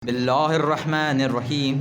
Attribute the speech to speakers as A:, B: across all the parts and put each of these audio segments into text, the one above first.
A: بالله الرحمن الرحيم.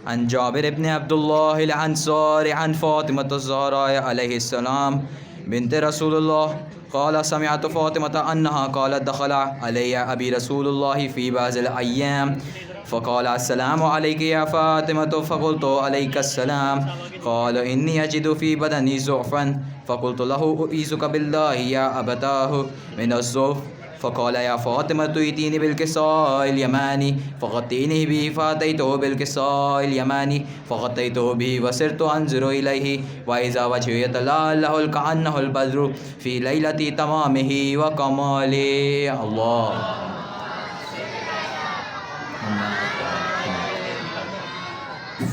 A: عن جابر بن عبد الله الأنصاري عن فاطمة الزهراء عليه السلام بنت رسول الله قال سمعت فاطمة أنها قالت دخل علي أبي رسول الله في بعض الأيام فقال السلام عليك يا فاطمة فقلت عليك السلام. قال إني أجد في بدني ضعفا فقلت له أعيذك بالله يا أبتاه من الضعف. فقال يا فاطمة ائتيني بالكساء اليماني فغطيني به فأتيته بالكساء اليماني فغطيته به وصرت أنظر إليه وإذا وجهه يتلألأ كأنه البدر في ليلة تمامه وكماله. الله.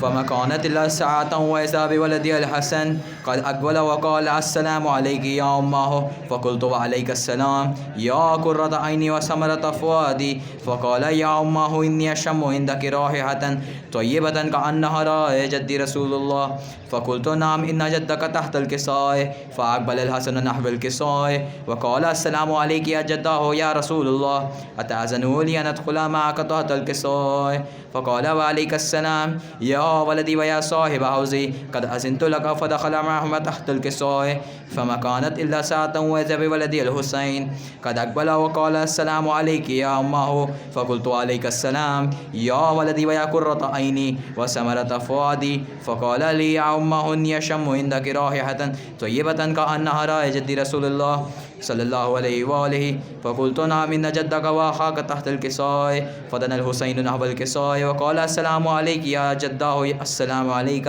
A: فما كانت إلا ساعة وإذا بولدي الحسن قد أقبل وقال السلام عليك يا أمه فقلت وعليك السلام يا قرة عيني وثمرة فؤادي. فقال يا أمه إني أشم عندك رائحة طيبة كأنها رائحة جد رسول الله. فقلت نعم إن جدك تحت الكساء. فأقبل الحسن نحو الكساء وقال السلام عليك يا جداه يا رسول الله أتأذن لي أن أدخل معك تحت الكساء. فقال وعليك السلام يا ولدي ويا صاحب حوزي قد أذنت لك. فدخل معهما تحت الكساء فما كانت إلا ساعة وإذا بولدي الحسين قد أقبل وقال السلام عليك يا أمه فقلت عليك السلام يا ولدي ويا قرة عيني وثمرة فؤادي. فقال لي يا أمه إني أشم عندك رائحة طيبة كأنها رائحة جد رسول الله صلى الله عليه وآله. فقلت نعم إن جدك وأخاك تحت الكساء. فدنا الحسين نحو الكساء وقال السلام عليك يا جداه السلام عليك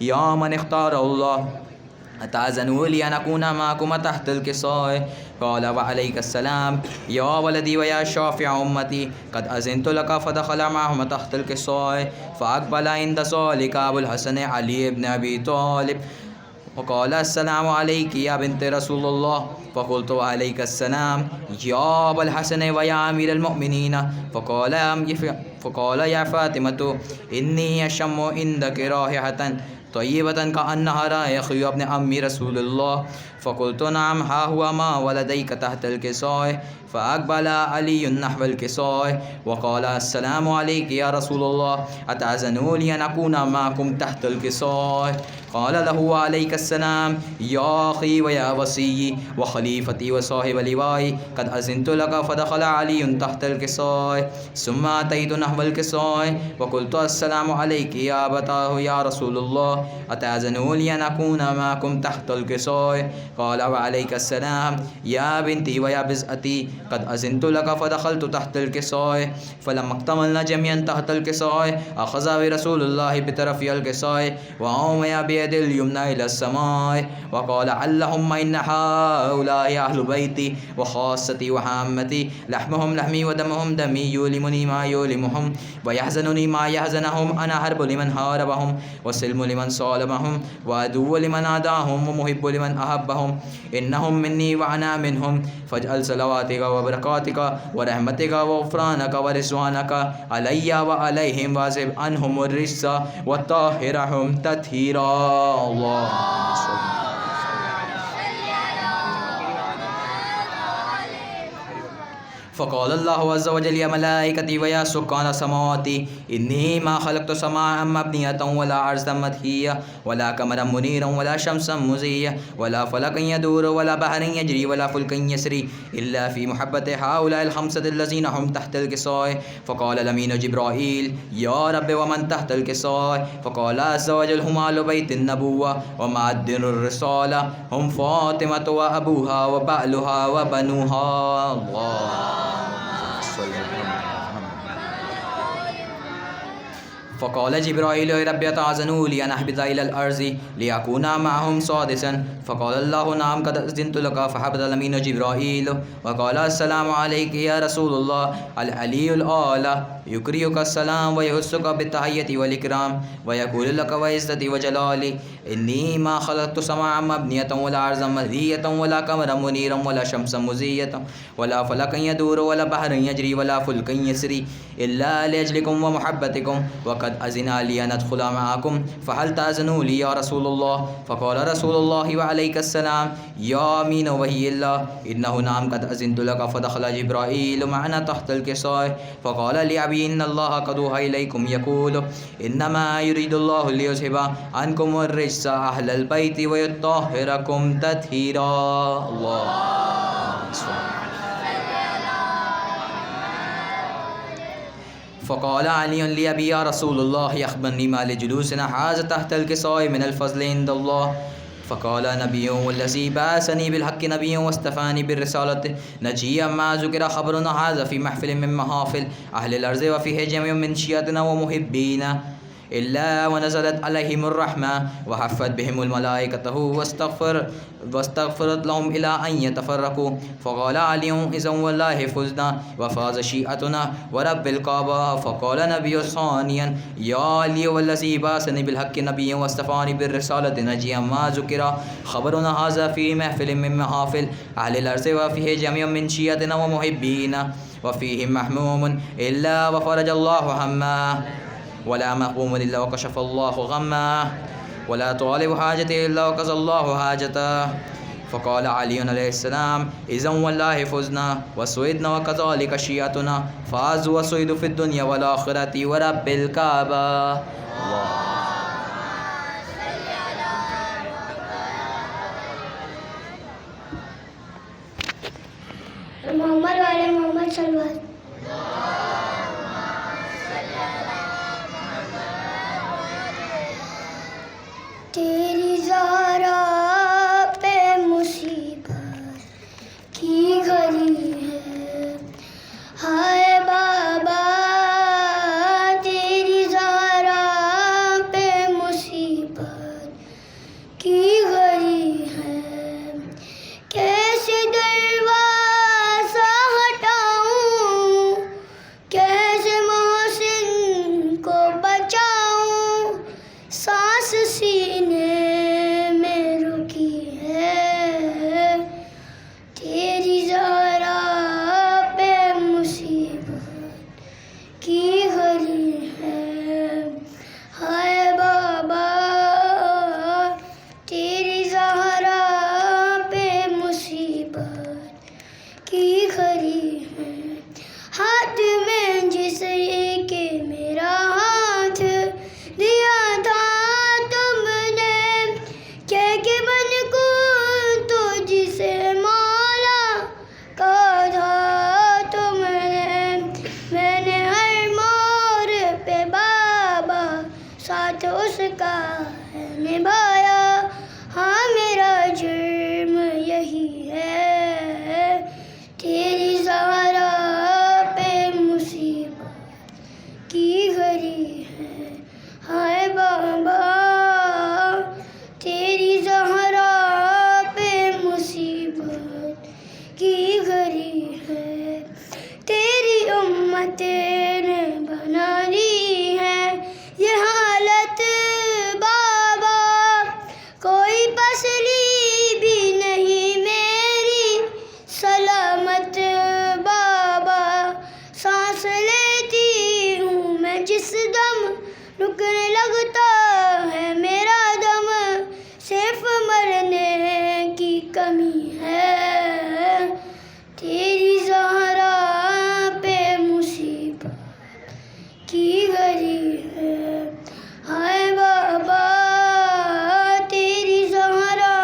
A: يا من اختار الله أتأذن لي أن أكون معكم تحت الكساء. قال وعليك السلام يا ولدي ويا شافع أمتي قد أذنت لك. فدخل معهم تحت الكساء فأقبل عند ذلك أبو الحسن علي بن أبي طالب وقال السلام عليك يا بنت رسول الله. فقلت وعليك السلام يا أبا الحسن ويا أمير المؤمنين. فقال يا فاطمة إني أشم عندك رائحة طيبة كأنها رائحة يا ابن عم رسول الله. فقلت نعم ها هو ما ولديك تحت الكساء. فأقبل علي نحو الكساء وقال السلام عليك يا رسول الله أتأذن لي أن أكون معكم تحت الكساء. قال له عليك السلام يا أخي ويا وصي وخليفتي وصاحب لوائي قد أذنت لك. فدخل علي تحت الكساء ثم أتيت نحو الكساء وقلت السلام عليك يا أبتاه يا رسول الله أتأذن لي أن أكون معكم تحت الكساء. قال وعليك السلام يا بنتي ويا بزأتي قد أذنت لك. فدخلت تحت الكساء فلما اكتملنا جميعا تحت الكساء أخذ برسول الله بطرف الكساء وأومي بيد اليمنى إلى السماء وقال اللهم إن هؤلاء أهل بيتي وخاصتي وحامتي لحمهم لحمي ودمهم دمي يؤلمني ما يؤلمهم ويحزنني ما يحزنهم. أنا حرب لمن حاربهم وسلم لمن صالمهم وعدو لمن عاداهم ومحب لمن أحبهم. إنهم مني وأنا منهم. فاجعل صلواتك وبركاتك ورحمتك وغفرانك ورضوانك علي وعليهم واذهب عنهم الرجس وطهرهم تطهيرا. الله. فقال الله عز وجل يا ملائكتي ويا سكان السماوات إني ما خلقت سماء مبنية ولا أرضا مدحية ولا قمرا منيرا ولا شمسا مزية ولا فلكا يدور ولا بحرا يجري ولا فلكا يسري إلا في محبة هؤلاء الخمسة الذين هم تحت الكساء. فقال الأمين جبرائيل يا رب ومن تحت الكساء. فقال عز وجل هم أهل بيت النبوة ومعدن الرسالة هم فاطمة وأبوها وبعلها وبنوها. الله. فقال جبرائيل ربي أتأذن لي أن أهبط إلى الأرض لأكون معهم سادسا. فقال الله نعم قد أذنت لك. فهبط الأمين جبرائيل وقال السلام عليك يا رسول الله العلي الأعلى يقرئك السلام ويحثك بالتحية والإكرام ويقول لك وعزتي وجلالي إني ما خلقت سماء مبنية ولا أرضا مدحية ولا قمرا منيرا ولا شمسا مزية ولا فلكا يدور ولا بحرا يجري ولا فلكا يسري إلا لأجلكم ومحبتكم وقد أذن لي أن أدخل معكم فهل تأذنوا لي يا رسول الله. فقال رسول الله وعليك السلام يا أمين وحي الله إنه نعم قد أذنت لك. فدخل جبرائيل معنا تحت الكساء فقال لي أصحابي إن الله قد أوحى إليكم يقول إنما يريد الله ليذهب عنكم الرجس أهل البيت ويطهركم تطهيرا. الله. فقال علي لأبي يا رسول الله أخبرني ما لجلوسنا هذا تحت الكساء من الفضل عند الله. فقال نبي والذي بعثني بالحق نبي واصطفاني بالرسالة نجيا ما ذكر خبرنا هذا في محفل من محافل أهل الأرض وفيه جميع من شيعتنا ومحبينا إلا ونزلت عليهم الرحمة وحفت بهم الملائكة واستغفرت لهم إلى أن يتفرقوا. فقال علي إذا والله فزنا وفاز شيعتنا ورب الكعبة. فقال نبي ثانيا يا علي والذي بعثني بالحق نبي واصطفاني بالرسالة نجيا ما ذكر خبرنا هذا في محفل من محافل أهل الأرض وفيه جميع من شيعتنا ومحبينا وفيهم محموم إلا وفرج الله همه ولا مهموم إلا وكشف الله غمه ولا طالب حاجته إلا وقضى الله حاجته. فقال علي عليه السلام إذا والله فزنا وسعدنا وكذلك شيعتنا فازوا وسعدوا في الدنيا والآخرة ورب الكعبة. الله.
B: محمد والے محمد صلی اللہ علیہ وسلم. تیری زہرا پہ مصیبت کی گھڑی ہے ہائے بابا. تیری زہرا پہ مصیبت کی گھڑی ہے کیسے دروازہ ہٹاؤں کیسے محسن کو بچاؤں سانس سینے میں رکی ہے تیری زہرا پہ مصیبت کی گھڑی ہے ہائے بابا. تیری زہرا پہ مصیبت کی گھڑی ہے ہاتھ میں جس کے میرا ہاتھ دیا تھا تم نے کہ بن کو تو جسے مولا کہا تھا تم نے. میں نے ہر موڑ پہ بابا ساتھ اس کا ہے نبھایا. ہاں میرا جرم یہی ہے تیری زہرا پہ مصیبت کی گھڑی ہے ہائے بابا. تیری زہرا پہ مصیبت کی گھڑی ہے تیری امت نے بنا لی ہے یہ حالت بابا. کوئی پسلی بھی نہیں میری سلامت بابا. سانس لیتی ہوں میں جس دم رکنے لگتا ہے میرا دم صرف مرنے کی کمی ہے تیری زہرا پہ مصیبت کی گھڑی ہے ہائے بابا. تیری زہرا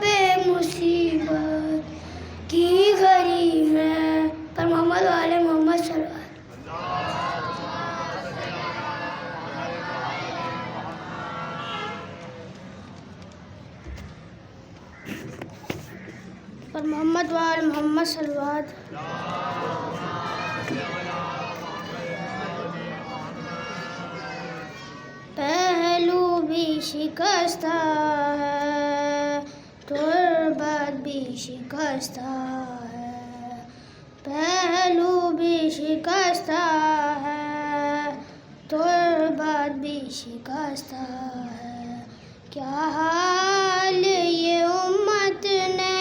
B: پہ مصیبت کی گھڑی ہے پر محمد والے محمد صلی اللہ علیہ وسلم. پر محمد وآل محمد صلی اللہ علیہ وسلم. پہلو بھی شکستہ ہے تربت بھی شکستہ ہے. پہلو بھی شکستہ ہے تربت بھی شکستہ ہے. کیا حال یہ امت نے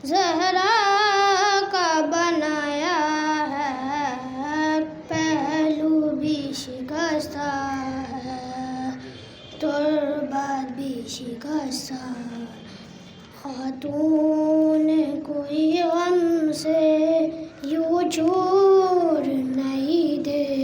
B: زہرا کا بنایا ہے. پہلو بھی شکستہ ہے تربت بھی شکستہ. خاتون کوئی غم سے یوں چھوڑ نہیں دے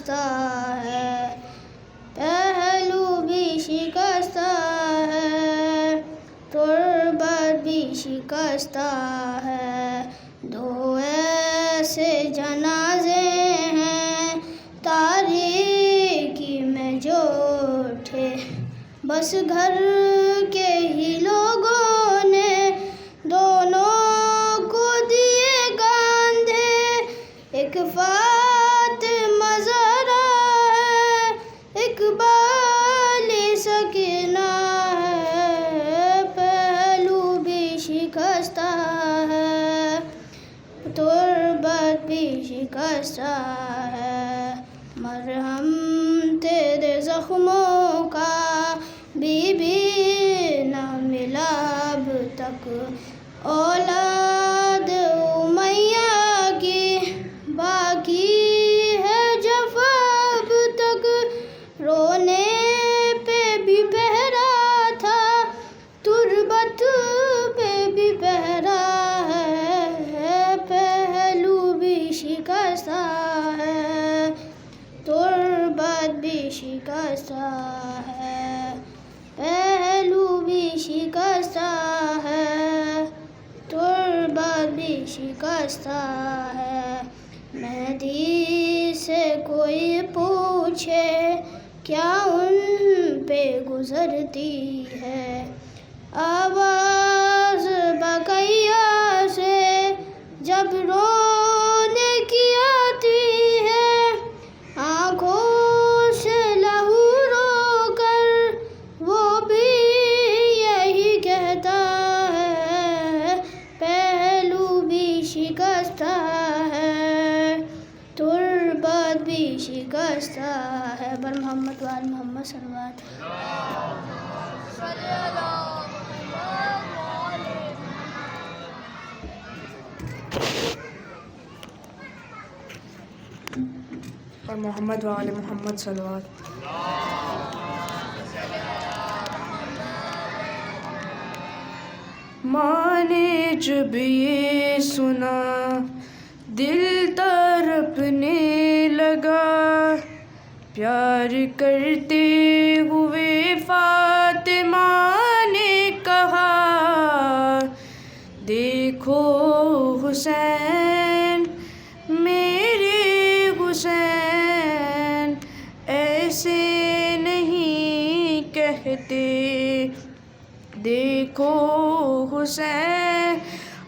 B: شکستہ ہے، پہلو بھی شکستہ ہے، تربت بھی شکستہ ہے، دو ایسے جنازے ہیں تاریکی میں جو اٹھے، بس گھر کے ہی لوگوں نے دونوں کو دیے کاندھے، ایک فاطمہ زہرا ہے، ایک بالی سکینہ ہے، پہلو بھی شکستہ ہے، تربت بھی شکستہ ہے، مرہم تیرے زخموں کا بی نہ ملا اب تک، اولاد امیہ کی باقی ہے جفا اب تک، رونے پہ بھی پہرا تھا، تربت پہ بھی پہرا ہے، پہلو بھی شکستہ ہے، تربت بھی شکستہ ہے، پہلو بھی شکستہ ہے، تربت بھی شکستہ ہے، مہدی سے کوئی پوچھے کیا ان پہ گزرتی ہے، آواز بقیہ سے جب رونے کی آتی ہے، آنکھوں سے لہو رو کر وہ بھی یہی کہتا ہے، پہلو بھی شکستہ ہے، تربت بھی شکستہ ہے، بر محمد وآل محمد صلوات۔
C: اور محمد وآل محمد صلوات۔ ماں نے جب یہ سنا دل تڑپنے لگا، پیار کرتے ہوئے فاطمہ نے کہا، دیکھو حسین میرے حسین، ایسے نہیں کہتے، دیکھو حسین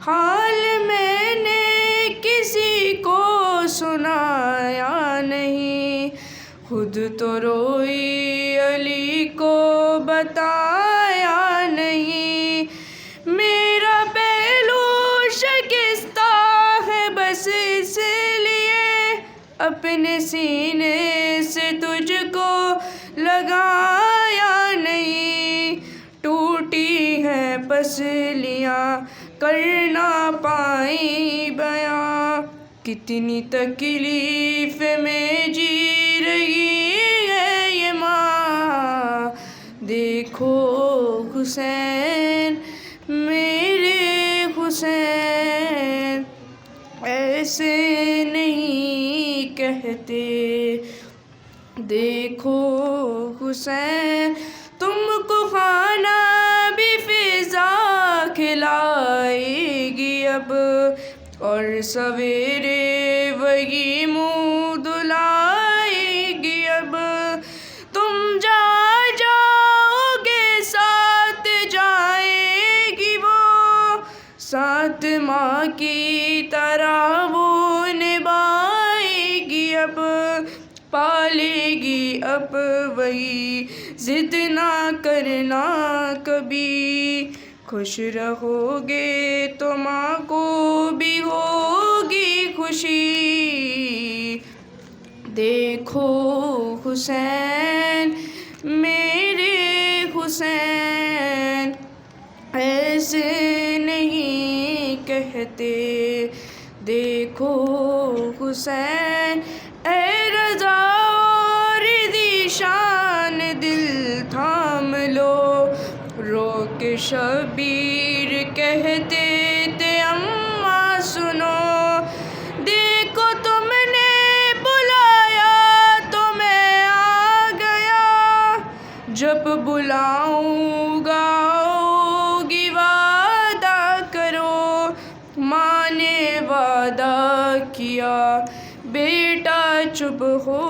C: حال میں نے کسی کو سنایا نہیں، خود تو روئی علی کو بتایا نہیں، میرا پہلو شکستہ ہے بس اس لیے اپنے سینے سے تجھ کو لگایا نہیں، ٹوٹی ہیں پسلیاں کر نہ پائی بیاں، کتنی تکلیف میں جی رہی ہے یہ ماں، دیکھو حسین میرے حسین، ایسے نہیں کہتے، دیکھو حسین تم کو کھانا بھی فضا کھلائے گی اب، اور سویرے وہی منہ دھلائے گی اب، تم جاؤ گے ساتھ جائے گی وہ، ساتھ ماں کی طرح وہ نبھائے گی اب، پالے گی اب وہی، ضد نہ کرنا کبھی، خوش رہو گے تو ماں کو بھی ہوگی خوشی، دیکھو حسین میرے حسین، ایسے نہیں کہتے، دیکھو حسین، اے رضا اور دی شان دل تھام لو، رو کے شبیر کہتے تھے اماں سنو، دیکھو تم نے بلایا جب بلاؤں گا آؤگی وعدہ کرو، ماں نے وعدہ کیا بیٹا چپ ہو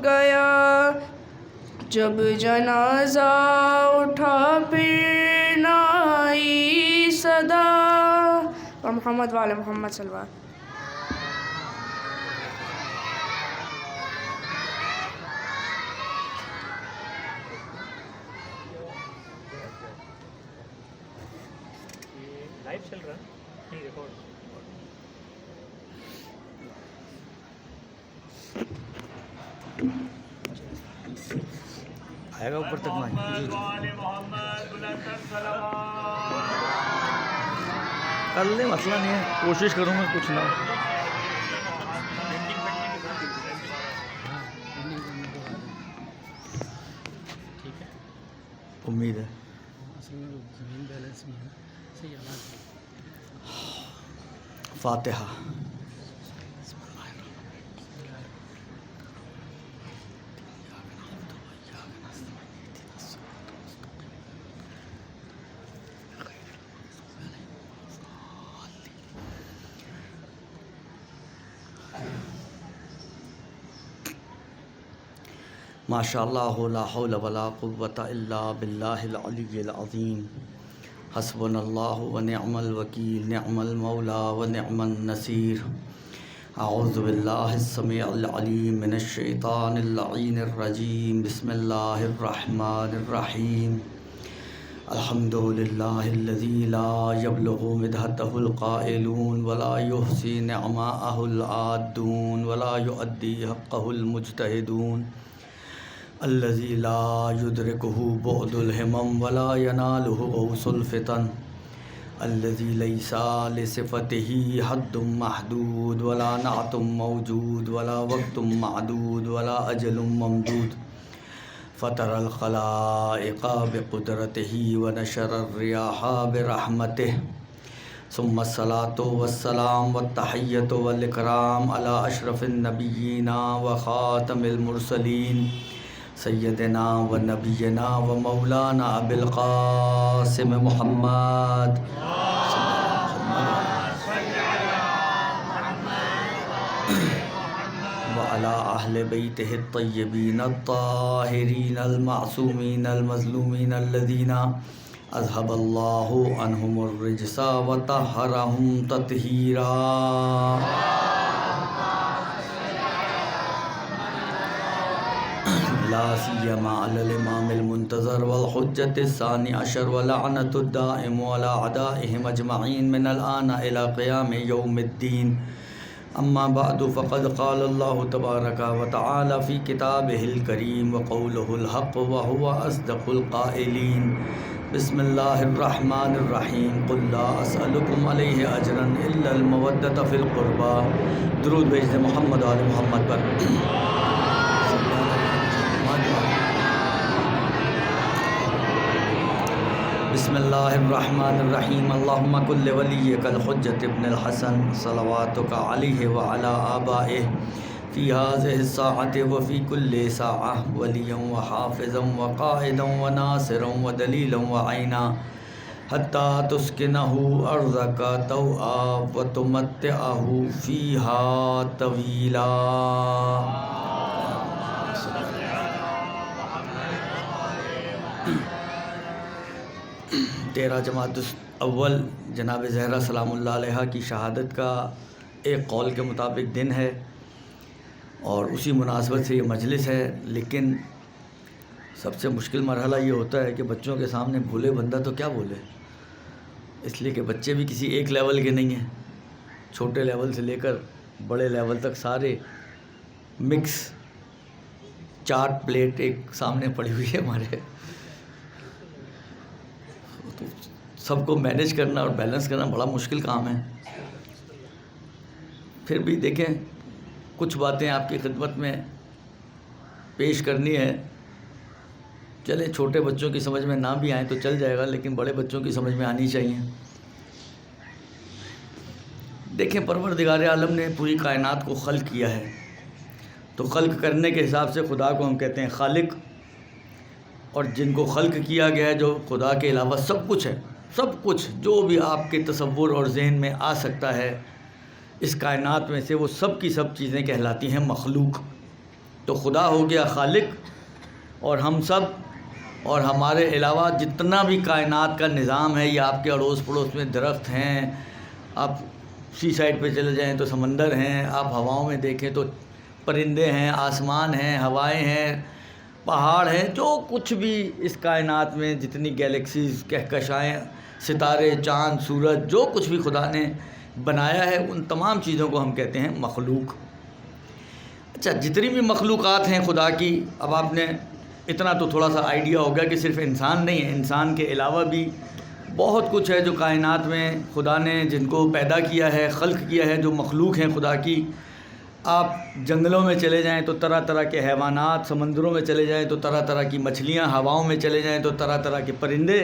C: گیا، جب جنازہ اٹھا پھر نہ آئی صدا۔ محمد وعلی محمد صلی اللہ علیہ وسلم۔
D: لائف چل رہا نہیں ریکارڈ
E: آئے گا اوپر تک نہیں کر لیں، مسئلہ نہیں ہے، کوشش کروں گا کچھ نہ امید ہے۔ فاتحہ۔ ماشاء اللہ لا حول ولا قوة الا باللہ العلی العظیم، حسبنا اللہ ونعم الوکیل، نعم المولا ونعم النصیر۔ اعوذ باللہ السمیع العلیم من الشیطان اللعین الرجیم، بسم اللہ الرحمن الرحیم۔ الحمد للہ الذی لا یبلغ مدحتہ القائلون ولا یحصی نعماءہ العادون ولا یؤدی حقہ المجتہدون، الذی لا یدرکہ بعد الہمم ولا ینالہ غوث الفتن، الذی لیس لصفتہ حد محدود ولا نعت موجود ولا وقت معدود ولا اجل ممدود، فطر الخلائق بقدرتہ ونشر الریاح برحمتہ، ثم الصلاة والسلام والتحیۃ والاکرام علی اشرف النبیین وخاتم المرسلین، سیدنا و نبینا و مولانا ابی القاسم محمد وعلی اہل بیتہ الطیبین الطاہرین المعصومین المظلومین الذین اذهب اللہ عنہم الرجس وطہرہم تطہیرا۔ لا سیما علی الامام المنتظر والحجة الثانی عشر ولعنة الدائم على اعدائهم اجمعین من الآن الى قیام یوم الدین، اما بعد فقد قال اللہ تبارک وتعالی فی کتابہ الکریم وقولہ الحق وهو اصدق القائلین، بسم اللہ الرحمن الرحیم، قل لا اسألکم علیہ اجرا الا المودۃ فی القربى۔ درود بھیج دیں محمد آل محمد پر۔ بسم اللہ الرحمن الرحیم، اللہم کن لولیک الحجۃ ابن الحسن صلواتک علیہ وعلی آبائہ فی ہذہ الساعۃ وفی کل ساعہ ولیا وحافظا وقائدا وناصرا ودلیلا وعینا، حتی تسکنہ ارضک طوعا وتمتعہ فیہا طویلا۔ 13 جمادی الاول جناب زہرا سلام اللہ علیہ کی شہادت کا ایک قول کے مطابق دن ہے، اور اسی مناسبت سے یہ مجلس ہے۔ لیکن سب سے مشکل مرحلہ یہ ہوتا ہے کہ بچوں کے سامنے بھولے بندہ تو کیا بولے، اس لیے کہ بچے بھی کسی ایک لیول کے نہیں ہیں، چھوٹے لیول سے لے کر بڑے لیول تک سارے مکس چارٹ پلیٹ ایک سامنے پڑی ہوئی ہے ہمارے، تو سب کو مینیج کرنا اور بیلنس کرنا بڑا مشکل کام ہے۔ پھر بھی دیکھیں کچھ باتیں آپ کی خدمت میں پیش کرنی ہے، چلیں چھوٹے بچوں کی سمجھ میں نہ بھی آئیں تو چل جائے گا، لیکن بڑے بچوں کی سمجھ میں آنی چاہیے۔ دیکھیں پروردگار عالم نے پوری کائنات کو خلق کیا ہے، تو خلق کرنے کے حساب سے خدا کو ہم کہتے ہیں خالق، اور جن کو خلق کیا گیا ہے جو خدا کے علاوہ سب کچھ ہے، سب کچھ جو بھی آپ کے تصور اور ذہن میں آ سکتا ہے اس کائنات میں سے، وہ سب کی سب چیزیں کہلاتی ہیں مخلوق۔ تو خدا ہو گیا خالق، اور ہم سب اور ہمارے علاوہ جتنا بھی کائنات کا نظام ہے، یہ آپ کے اڑوس پڑوس میں درخت ہیں، آپ سی سائڈ پہ چلے جائیں تو سمندر ہیں، آپ ہواؤں میں دیکھیں تو پرندے ہیں، آسمان ہیں، ہوائیں ہیں، پہاڑ ہیں، جو کچھ بھی اس کائنات میں جتنی گیلیکسیز، کہکشائیں، ستارے، چاند، سورج، جو کچھ بھی خدا نے بنایا ہے، ان تمام چیزوں کو ہم کہتے ہیں مخلوق۔ اچھا، جتنی بھی مخلوقات ہیں خدا کی، اب آپ نے اتنا تو تھوڑا سا آئیڈیا ہوگا کہ صرف انسان نہیں ہے، انسان کے علاوہ بھی بہت کچھ ہے جو کائنات میں خدا نے جن کو پیدا کیا ہے، خلق کیا ہے، جو مخلوق ہیں خدا کی۔ آپ جنگلوں میں چلے جائیں تو طرح طرح کے حیوانات، سمندروں میں چلے جائیں تو طرح طرح کی مچھلیاں، ہواؤں میں چلے جائیں تو طرح طرح کے پرندے،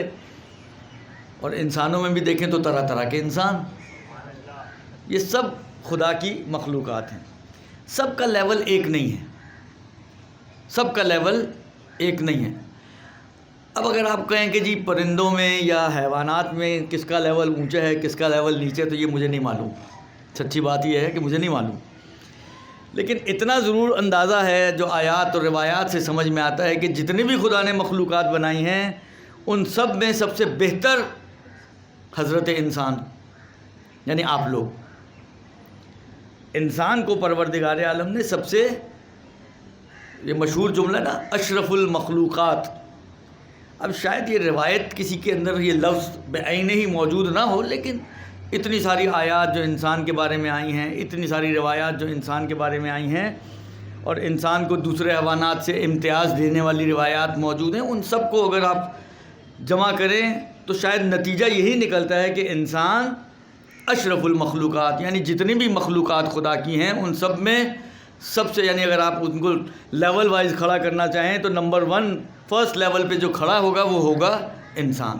E: اور انسانوں میں بھی دیکھیں تو طرح طرح کے انسان۔ یہ سب خدا کی مخلوقات ہیں۔ سب کا لیول ایک نہیں ہے، سب کا لیول ایک نہیں ہے۔ اب اگر آپ کہیں کہ جی پرندوں میں یا حیوانات میں کس کا لیول اونچا ہے، کس کا لیول نیچے، تو یہ مجھے نہیں معلوم۔ سچی بات یہ ہے کہ مجھے نہیں معلوم، لیکن اتنا ضرور اندازہ ہے جو آیات اور روایات سے سمجھ میں آتا ہے کہ جتنی بھی خدا نے مخلوقات بنائی ہیں، ان سب میں سب سے بہتر حضرت انسان، یعنی آپ لوگ۔ انسان کو پروردگار عالم نے سب سے، یہ مشہور جملہ نا، اشرف المخلوقات۔ اب شاید یہ روایت کسی کے اندر یہ لفظ بعینہ ہی موجود نہ ہو، لیکن اتنی ساری آیات جو انسان کے بارے میں آئی ہیں، اتنی ساری روایات جو انسان کے بارے میں آئی ہیں، اور انسان کو دوسرے حیوانات سے امتیاز دینے والی روایات موجود ہیں، ان سب کو اگر آپ جمع کریں تو شاید نتیجہ یہی نکلتا ہے کہ انسان اشرف المخلوقات، یعنی جتنی بھی مخلوقات خدا کی ہیں ان سب میں سب سے، یعنی اگر آپ ان کو لیول وائز کھڑا کرنا چاہیں تو نمبر 1 فرسٹ لیول پہ جو کھڑا ہوگا وہ ہوگا انسان۔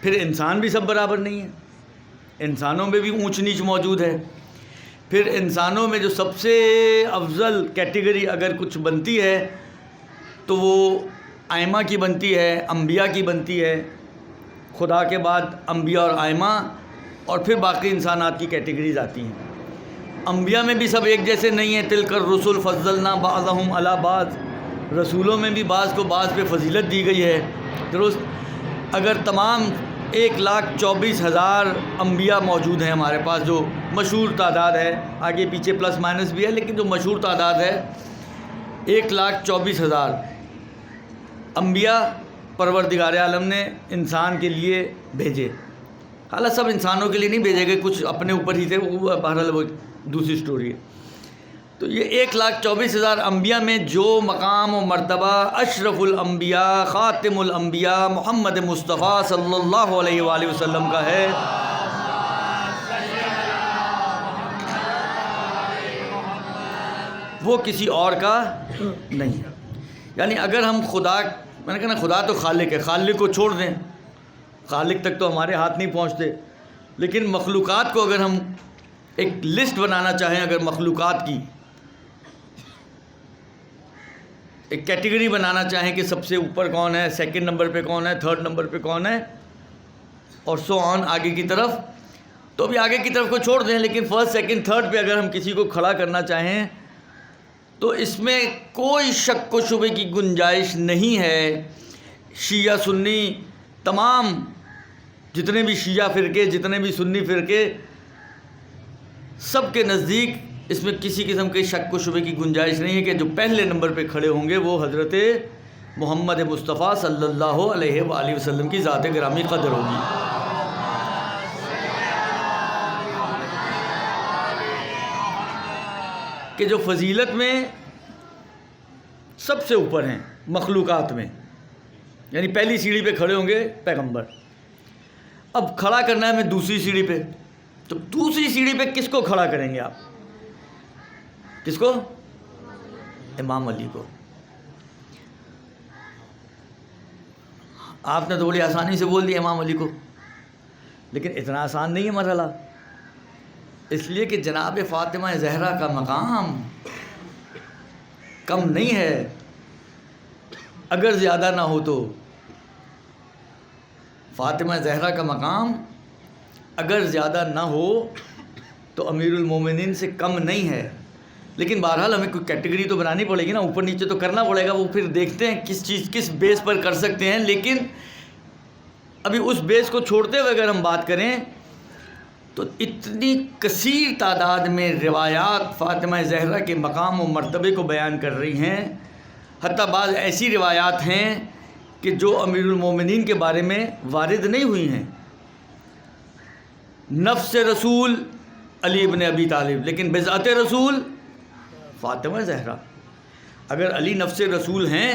E: پھر انسان بھی سب برابر نہیں ہے، انسانوں میں بھی اونچ نیچ موجود ہے۔ پھر انسانوں میں جو سب سے افضل کیٹیگری اگر کچھ بنتی ہے تو وہ ائمہ کی بنتی ہے، انبیاء کی بنتی ہے، خدا کے بعد انبیاء اور ائمہ، اور پھر باقی انسانات کی کیٹیگریز آتی ہیں۔ انبیاء میں بھی سب ایک جیسے نہیں ہیں، تلک الرسل فضلنا بعضهم علی بعض، رسولوں میں بھی بعض کو بعض پہ فضیلت دی گئی ہے، درست۔ اگر تمام 1,24,000 انبیاء موجود ہیں ہمارے پاس، جو مشہور تعداد ہے، آگے پیچھے پلس مائنس بھی ہے، لیکن جو مشہور تعداد ہے 1,24,000 انبیاء پروردگار عالم نے انسان کے لیے بھیجے۔ حالانکہ سب انسانوں کے لیے نہیں بھیجے گئے، کچھ اپنے اوپر ہی تھے، وہ بہرحال وہ دوسری سٹوری ہے۔ تو یہ 1,24,000 انبیاء میں جو مقام و مرتبہ اشرف الانبیاء، خاتم الانبیاء محمد مصطفیٰ صلی اللہ علیہ وآلہ وسلم کا ہے، وہ کسی اور کا نہیں ہے۔ یعنی اگر ہم خدا، میں نے کہا نا خدا تو خالق ہے، خالق کو چھوڑ دیں، خالق تک تو ہمارے ہاتھ نہیں پہنچتے، لیکن مخلوقات کو اگر ہم ایک لسٹ بنانا چاہیں، اگر مخلوقات کی ایک کیٹیگری بنانا چاہیں کہ سب سے اوپر کون ہے، سیکنڈ نمبر پہ کون ہے، تھرڈ نمبر پہ کون ہے، اور سو آن آگے کی طرف، تو ابھی آگے کی طرف کو چھوڑ دیں، لیکن فرسٹ سیکنڈ تھرڈ پہ اگر ہم کسی کو کھڑا کرنا چاہیں تو اس میں کوئی شک و شبے کی گنجائش نہیں ہے۔ شیعہ سنی، تمام جتنے بھی شیعہ فرقے، جتنے بھی سنی فرقے، سب کے نزدیک اس میں کسی قسم کے شک و شبے کی گنجائش نہیں ہے کہ جو پہلے نمبر پہ کھڑے ہوں گے وہ حضرت محمد مصطفیٰ صلی اللہ علیہ وآلہ وسلم کی ذات گرامی قدر ہوگی۔ کہ جو فضیلت میں سب سے اوپر ہیں مخلوقات میں، یعنی پہلی سیڑھی پہ کھڑے ہوں گے پیغمبر۔ اب کھڑا کرنا ہے ہمیں دوسری سیڑھی پہ، تو دوسری سیڑھی پہ کس کو کھڑا کریں گے آپ؟ کس کو؟ امام علی کو۔ آپ نے تو بڑی آسانی سے بول دیا امام علی کو، لیکن اتنا آسان نہیں ہے مرحلہ، اس لیے کہ جناب فاطمہ زہرا کا مقام کم نہیں ہے۔ اگر زیادہ نہ ہو تو فاطمہ زہرا کا مقام اگر زیادہ نہ ہو تو امیر المومنین سے کم نہیں ہے. لیکن بہرحال ہمیں کوئی کیٹیگری تو بنانی پڑے گی نا, اوپر نیچے تو کرنا پڑے گا, وہ پھر دیکھتے ہیں کس بیس پر کر سکتے ہیں. لیکن ابھی اس بیس کو چھوڑتے ہوئے اگر ہم بات کریں تو اتنی کثیر تعداد میں روایات فاطمہ زہرا کے مقام و مرتبے کو بیان کر رہی ہیں. حتیٰ بعض ایسی روایات ہیں کہ جو امیر المومنین کے بارے میں وارد نہیں ہوئی ہیں. نفس رسول علی ابن ابی طالب, لیکن بضعت رسول فاطمہ زہرا. اگر علی نفس رسول ہیں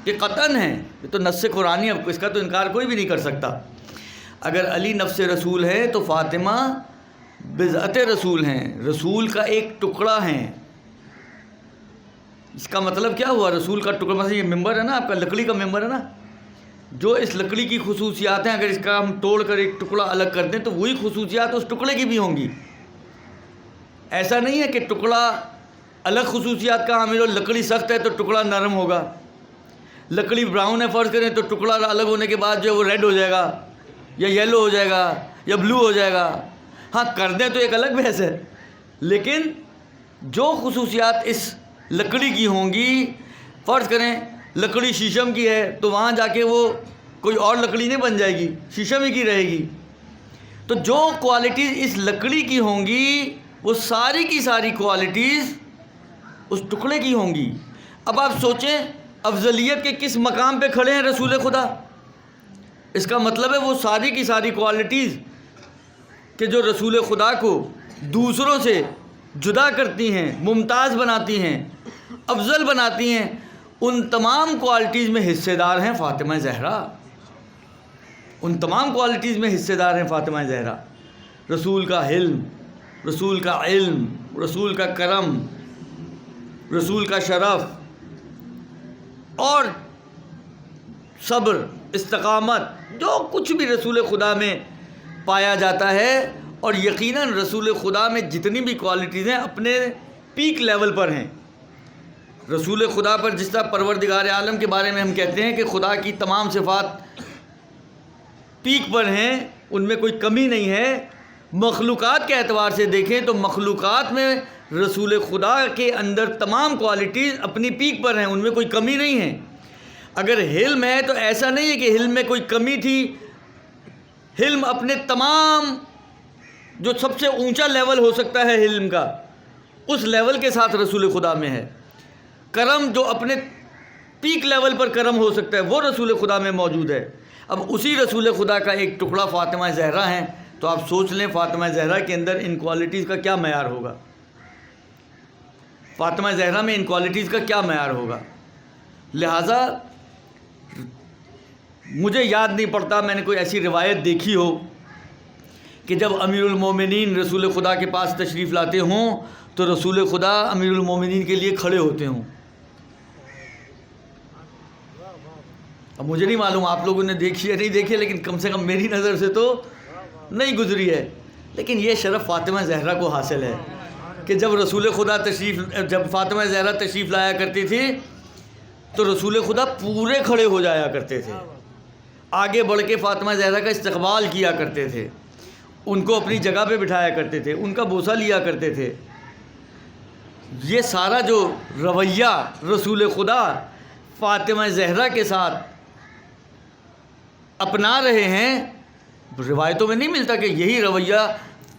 E: کہ قطعاً ہیں, یہ تو نص قرآنی, اب اس کا تو انکار کوئی بھی نہیں کر سکتا. اگر علی نفس رسول ہے تو فاطمہ بضعت رسول ہیں, رسول کا ایک ٹکڑا ہیں. اس کا مطلب کیا ہوا؟ رسول کا ٹکڑا, مثلا یہ ممبر ہے نا آپ کا, لکڑی کا ممبر ہے نا, جو اس لکڑی کی خصوصیات ہیں اگر اس کا ہم توڑ کر ایک ٹکڑا الگ کر دیں تو وہی خصوصیات اس ٹکڑے کی بھی ہوں گی. ایسا نہیں ہے کہ ٹکڑا الگ خصوصیات کا حامل ہو, لکڑی سخت ہے تو ٹکڑا نرم ہوگا, لکڑی براؤن ہے فرض کریں تو ٹکڑا الگ ہونے کے بعد جو ہے وہ ریڈ ہو جائے گا یا یلو ہو جائے گا یا بلو ہو جائے گا. ہاں کر دیں تو ایک الگ بحث ہے, لیکن جو خصوصیات اس لکڑی کی ہوں گی, فرض کریں لکڑی شیشم کی ہے تو وہاں جا کے وہ کوئی اور لکڑی نہیں بن جائے گی, شیشم ہی کی رہے گی. تو جو کوالٹیز اس لکڑی کی ہوں گی وہ ساری کی ساری کوالٹیز اس ٹکڑے کی ہوں گی. اب آپ سوچیں افضلیت کے کس مقام پہ کھڑے ہیں رسول خدا. اس کا مطلب ہے وہ ساری کی ساری کوالٹیز کہ جو رسول خدا کو دوسروں سے جدا کرتی ہیں, ممتاز بناتی ہیں, افضل بناتی ہیں, ان تمام کوالٹیز میں حصے دار ہیں فاطمہ زہرا. ان تمام کوالٹیز میں حصے دار ہیں فاطمہ زہرا. رسول کا حلم, رسول کا علم, رسول کا کرم, رسول کا شرف اور صبر, استقامت, جو کچھ بھی رسول خدا میں پایا جاتا ہے. اور یقیناً رسول خدا میں جتنی بھی کوالٹیز ہیں اپنے پیک لیول پر ہیں. رسول خدا پر جس طرح پروردگار عالم کے بارے میں ہم کہتے ہیں کہ خدا کی تمام صفات پیک پر ہیں, ان میں کوئی کمی نہیں ہے. مخلوقات کے اعتبار سے دیکھیں تو مخلوقات میں رسول خدا کے اندر تمام کوالٹیز اپنی پیک پر ہیں, ان میں کوئی کمی نہیں ہے. اگر حلم ہے تو ایسا نہیں ہے کہ حلم میں کوئی کمی تھی. حلم اپنے تمام جو سب سے اونچا لیول ہو سکتا ہے حلم کا, اس لیول کے ساتھ رسول خدا میں ہے. کرم جو اپنے پیک لیول پر کرم ہو سکتا ہے وہ رسول خدا میں موجود ہے. اب اسی رسول خدا کا ایک ٹکڑا فاطمہ زہرا ہیں, تو آپ سوچ لیں فاطمہ زہرا کے اندر ان کوالٹیز کا کیا معیار ہوگا. فاطمہ زہرا میں ان کوالٹیز کا کیا معیار ہوگا. لہٰذا مجھے یاد نہیں پڑتا میں نے کوئی ایسی روایت دیکھی ہو کہ جب امیر المومنین رسول خدا کے پاس تشریف لاتے ہوں تو رسول خدا امیر المومنین کے لیے کھڑے ہوتے ہوں. اب مجھے نہیں معلوم آپ لوگوں نے دیکھی یا نہیں دیکھی, لیکن کم سے کم میری نظر سے تو نہیں گزری ہے. لیکن یہ شرف فاطمہ زہرا کو حاصل ہے کہ جب رسول خدا جب فاطمہ زہرا تشریف لایا کرتی تھی تو رسول خدا پورے کھڑے ہو جایا کرتے تھے, آگے بڑھ کے فاطمہ زہرا کا استقبال کیا کرتے تھے, ان کو اپنی جگہ پہ بٹھایا کرتے تھے, ان کا بوسہ لیا کرتے تھے. یہ سارا جو رویہ رسول خدا فاطمہ زہرا کے ساتھ اپنا رہے ہیں, روایتوں میں نہیں ملتا کہ یہی رویہ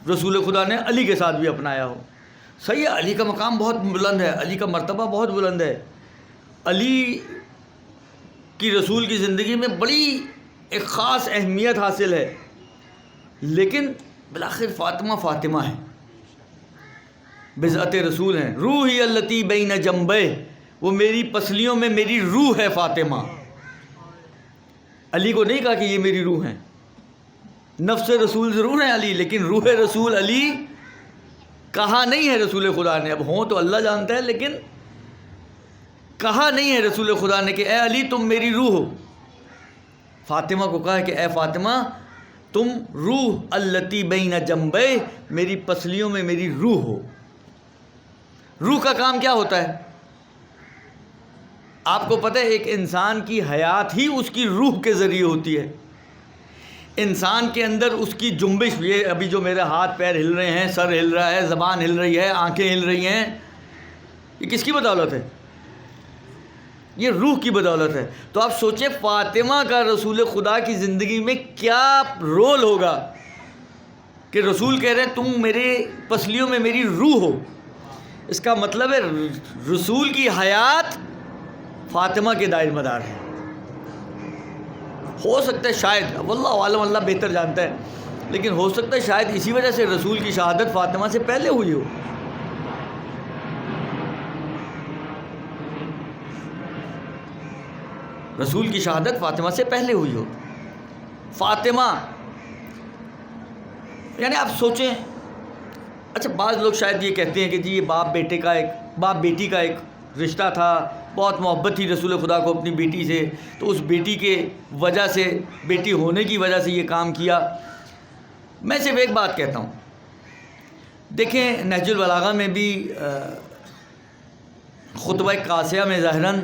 E: رسول خدا نے علی کے ساتھ بھی اپنایا ہو. صحیح ہے, علی کا مقام بہت بلند ہے, علی کا مرتبہ بہت بلند ہے. علی کی رسول کی زندگی میں بڑی ایک خاص اہمیت حاصل ہے, لیکن بالآخر فاطمہ ہے, بضعت رسول ہیں. روحی التی بین جنبے, وہ میری پسلیوں میں میری روح ہے فاطمہ. علی کو نہیں کہا کہ یہ میری روح ہیں. نفس رسول ضرور ہے علی, لیکن روح رسول علی کہا نہیں ہے رسول خدا نے. اب ہوں تو اللہ جانتا ہے, لیکن کہا نہیں ہے رسول خدا نے کہ اے علی تم میری روح ہو. فاطمہ کو کہا ہے کہ اے فاطمہ تم روح التی بین جنبے, میری پسلیوں میں میری روح ہو. روح کا کام کیا ہوتا ہے؟ آپ کو پتہ ہے ایک انسان کی حیات ہی اس کی روح کے ذریعے ہوتی ہے. انسان کے اندر اس کی جنبش، یہ ابھی جو میرے ہاتھ پیر ہل رہے ہیں، سر ہل رہا ہے، زبان ہل رہی ہے، آنکھیں ہل رہی ہیں، یہ کس کی بدولت ہے؟ یہ روح کی بدولت ہے. تو آپ سوچیں فاطمہ کا رسول خدا کی زندگی میں کیا رول ہوگا کہ رسول کہہ رہے ہیں تم میرے پسلیوں میں میری روح ہو. اس کا مطلب ہے رسول کی حیات فاطمہ کے دائر مدار ہے. ہو سکتا ہے شاید، واللہ عالم، اللہ بہتر جانتا ہے، لیکن ہو سکتا ہے شاید اسی وجہ سے رسول کی شہادت فاطمہ سے پہلے ہوئی ہو. رسول کی شہادت فاطمہ سے پہلے ہوئی ہو. فاطمہ یعنی آپ سوچیں، اچھا بعض لوگ شاید یہ کہتے ہیں کہ جی یہ باپ بیٹی کا ایک رشتہ تھا، بہت محبت تھی رسول خدا کو اپنی بیٹی سے، تو اس بیٹی کے وجہ سے، بیٹی ہونے کی وجہ سے یہ کام کیا. میں صرف ایک بات کہتا ہوں، دیکھیں نہج البلاغہ میں بھی خطبہ قاسیہ میں ظاہراً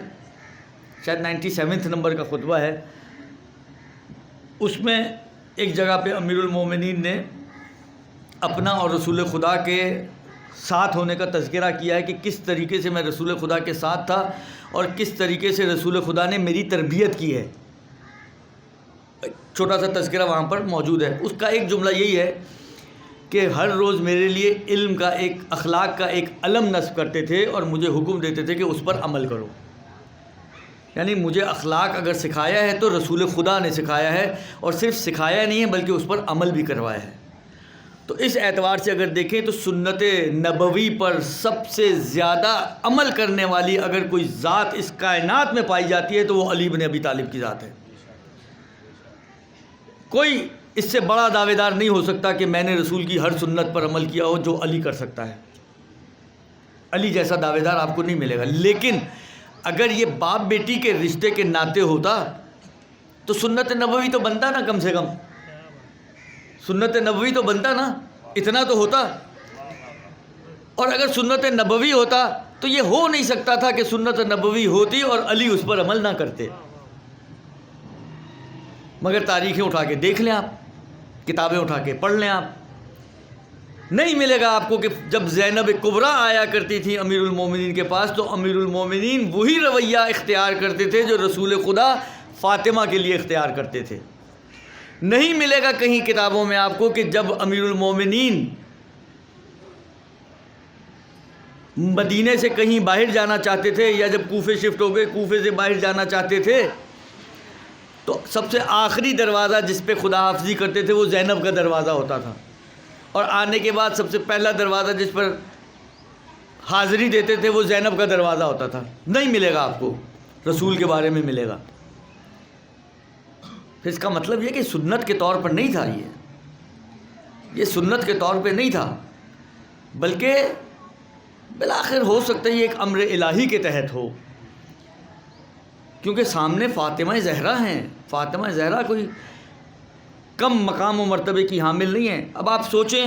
E: شاید 97 نمبر کا خطبہ ہے، اس میں ایک جگہ پہ امیر المومنین نے اپنا اور رسول خدا کے ساتھ ہونے کا تذکرہ کیا ہے کہ کس طریقے سے میں رسول خدا کے ساتھ تھا اور کس طریقے سے رسول خدا نے میری تربیت کی ہے. چھوٹا سا تذکرہ وہاں پر موجود ہے. اس کا ایک جملہ یہی ہے کہ ہر روز میرے لیے علم کا ایک، اخلاق کا ایک علم نصب کرتے تھے اور مجھے حکم دیتے تھے کہ اس پر عمل کرو. یعنی مجھے اخلاق اگر سکھایا ہے تو رسول خدا نے سکھایا ہے، اور صرف سکھایا نہیں ہے بلکہ اس پر عمل بھی کروایا ہے. تو اس اعتبار سے اگر دیکھیں تو سنت نبوی پر سب سے زیادہ عمل کرنے والی اگر کوئی ذات اس کائنات میں پائی جاتی ہے تو وہ علی بن ابی طالب کی ذات ہے. کوئی اس سے بڑا دعوے دار نہیں ہو سکتا کہ میں نے رسول کی ہر سنت پر عمل کیا ہو جو علی کر سکتا ہے. علی جیسا دعوے دار آپ کو نہیں ملے گا. لیکن اگر یہ باپ بیٹی کے رشتے کے ناطے ہوتا تو سنت نبوی تو بنتا نا، کم سے کم سنت نبوی تو بنتا نا، اتنا تو ہوتا. اور اگر سنت نبوی ہوتا تو یہ ہو نہیں سکتا تھا کہ سنت نبوی ہوتی اور علی اس پر عمل نہ کرتے. مگر تاریخیں اٹھا کے دیکھ لیں آپ، کتابیں اٹھا کے پڑھ لیں آپ، نہیں ملے گا آپ کو کہ جب زینب کبریٰ آیا کرتی تھی امیر المومنین کے پاس تو امیر المومنین وہی رویہ اختیار کرتے تھے جو رسول خدا فاطمہ کے لیے اختیار کرتے تھے. نہیں ملے گا کہیں کتابوں میں آپ کو کہ جب امیر المومنین مدینے سے کہیں باہر جانا چاہتے تھے یا جب کوفے شفٹ ہو گئے، کوفے سے باہر جانا چاہتے تھے، تو سب سے آخری دروازہ جس پہ خدا حافظی کرتے تھے وہ زینب کا دروازہ ہوتا تھا، اور آنے کے بعد سب سے پہلا دروازہ جس پر حاضری دیتے تھے وہ زینب کا دروازہ ہوتا تھا. نہیں ملے گا آپ کو رسول کے بارے میں ملے گا. پھر اس کا مطلب یہ کہ سنت کے طور پر نہیں تھا، یہ سنت کے طور پہ نہیں تھا، بلکہ بالآخر ہو سکتا ہے یہ ایک امر الہی کے تحت ہو، کیونکہ سامنے فاطمہ زہرا ہیں. فاطمہ زہرا کوئی کم مقام و مرتبے کی حامل نہیں ہے. اب آپ سوچیں،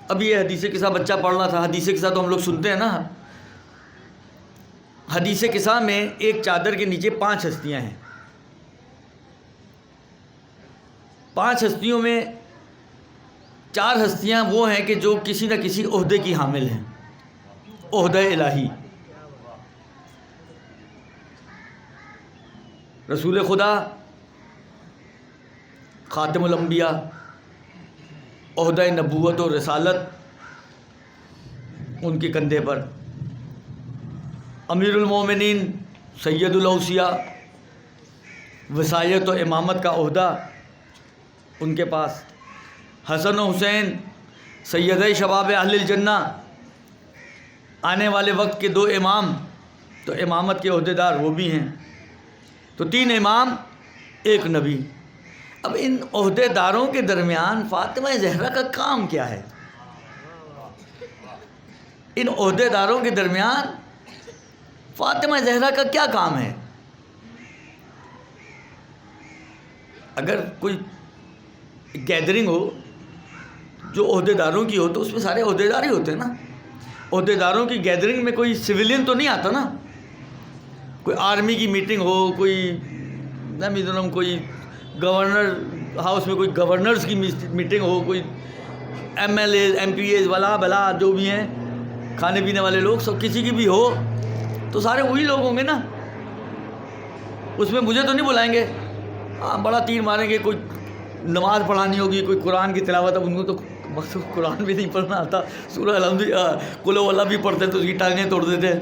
E: اب یہ حدیث قصہ بچہ پڑھ رہا تھا، حدیث قصہ تو ہم لوگ سنتے ہیں نا. حدیث قصہ میں ایک چادر کے نیچے 5 ہستیاں ہیں. 5 ہستیوں میں 4 ہستیاں وہ ہیں کہ جو کسی نہ کسی عہدے کی حامل ہیں، عہدہ الہی. رسول خدا، خاتم الانبیاء، عہدہ نبوت و رسالت ان کے کندھے پر. امیر المومنین، سید الاوصیاء، وصایت و امامت کا عہدہ ان کے پاس. حسن و حسین، سیدِ شباب اہل الجنہ، آنے والے وقت کے 2 امام، تو امامت کے عہدیدار وہ بھی ہیں. تو 3 امام، 1 نبی. اب ان عہدے داروں کے درمیان فاطمہ زہرا کا کام کیا ہے؟ ان عہدے داروں کے درمیان فاطمہ زہرا کا کیا کام ہے؟ اگر کوئی گیدرنگ ہو جو عہدے داروں کی ہو تو اس میں سارے عہدے دار ہی ہوتے ہیں نا. عہدے داروں کی گیدرنگ میں کوئی سویلین تو نہیں آتا نا، کوئی آرمی کی میٹنگ ہو، کوئی نمیدونم کوئی گورنر ہاؤس میں کوئی گورنرز کی میٹنگ ہو، کوئی M L A M P ایز والا بلا جو بھی ہیں کھانے پینے والے لوگ، سب کسی کی بھی ہو تو سارے وہی لوگ ہوں گے نا، اس میں مجھے تو نہیں بلائیں گے. ہاں بڑا تیر ماریں گے، کوئی نماز پڑھانی ہوگی، کوئی قرآن کی تلاوت، اب ان کو تو بس قرآن بھی نہیں پڑھنا آتا، سورہ الحمد قل هو اللہ بھی پڑھتے تو اس کی ٹانگیں توڑ دیتے،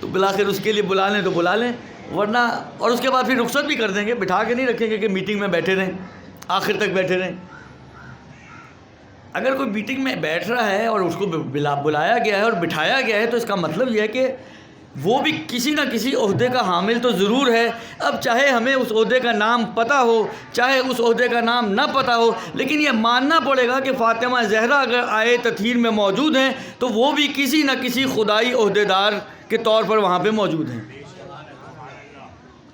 E: تو بالآخر اس کے لیے بلا لیں تو بلا لیں، ورنہ اور اس کے بعد پھر رخصت بھی کر دیں گے، بٹھا کے نہیں رکھیں گے کہ میٹنگ میں بیٹھے رہیں، آخر تک بیٹھے رہیں. اگر کوئی میٹنگ میں بیٹھ رہا ہے اور اس کو بلایا گیا ہے اور بٹھایا گیا ہے تو اس کا مطلب یہ ہے کہ وہ بھی کسی نہ کسی عہدے کا حامل تو ضرور ہے. اب چاہے ہمیں اس عہدے کا نام پتہ ہو، چاہے اس عہدے کا نام نہ پتہ ہو، لیکن یہ ماننا پڑے گا کہ فاطمہ زہرا اگر آئے تطہیر میں موجود ہیں تو وہ بھی کسی نہ کسی خدائی عہدے دار کے طور پر وہاں پہ موجود ہیں.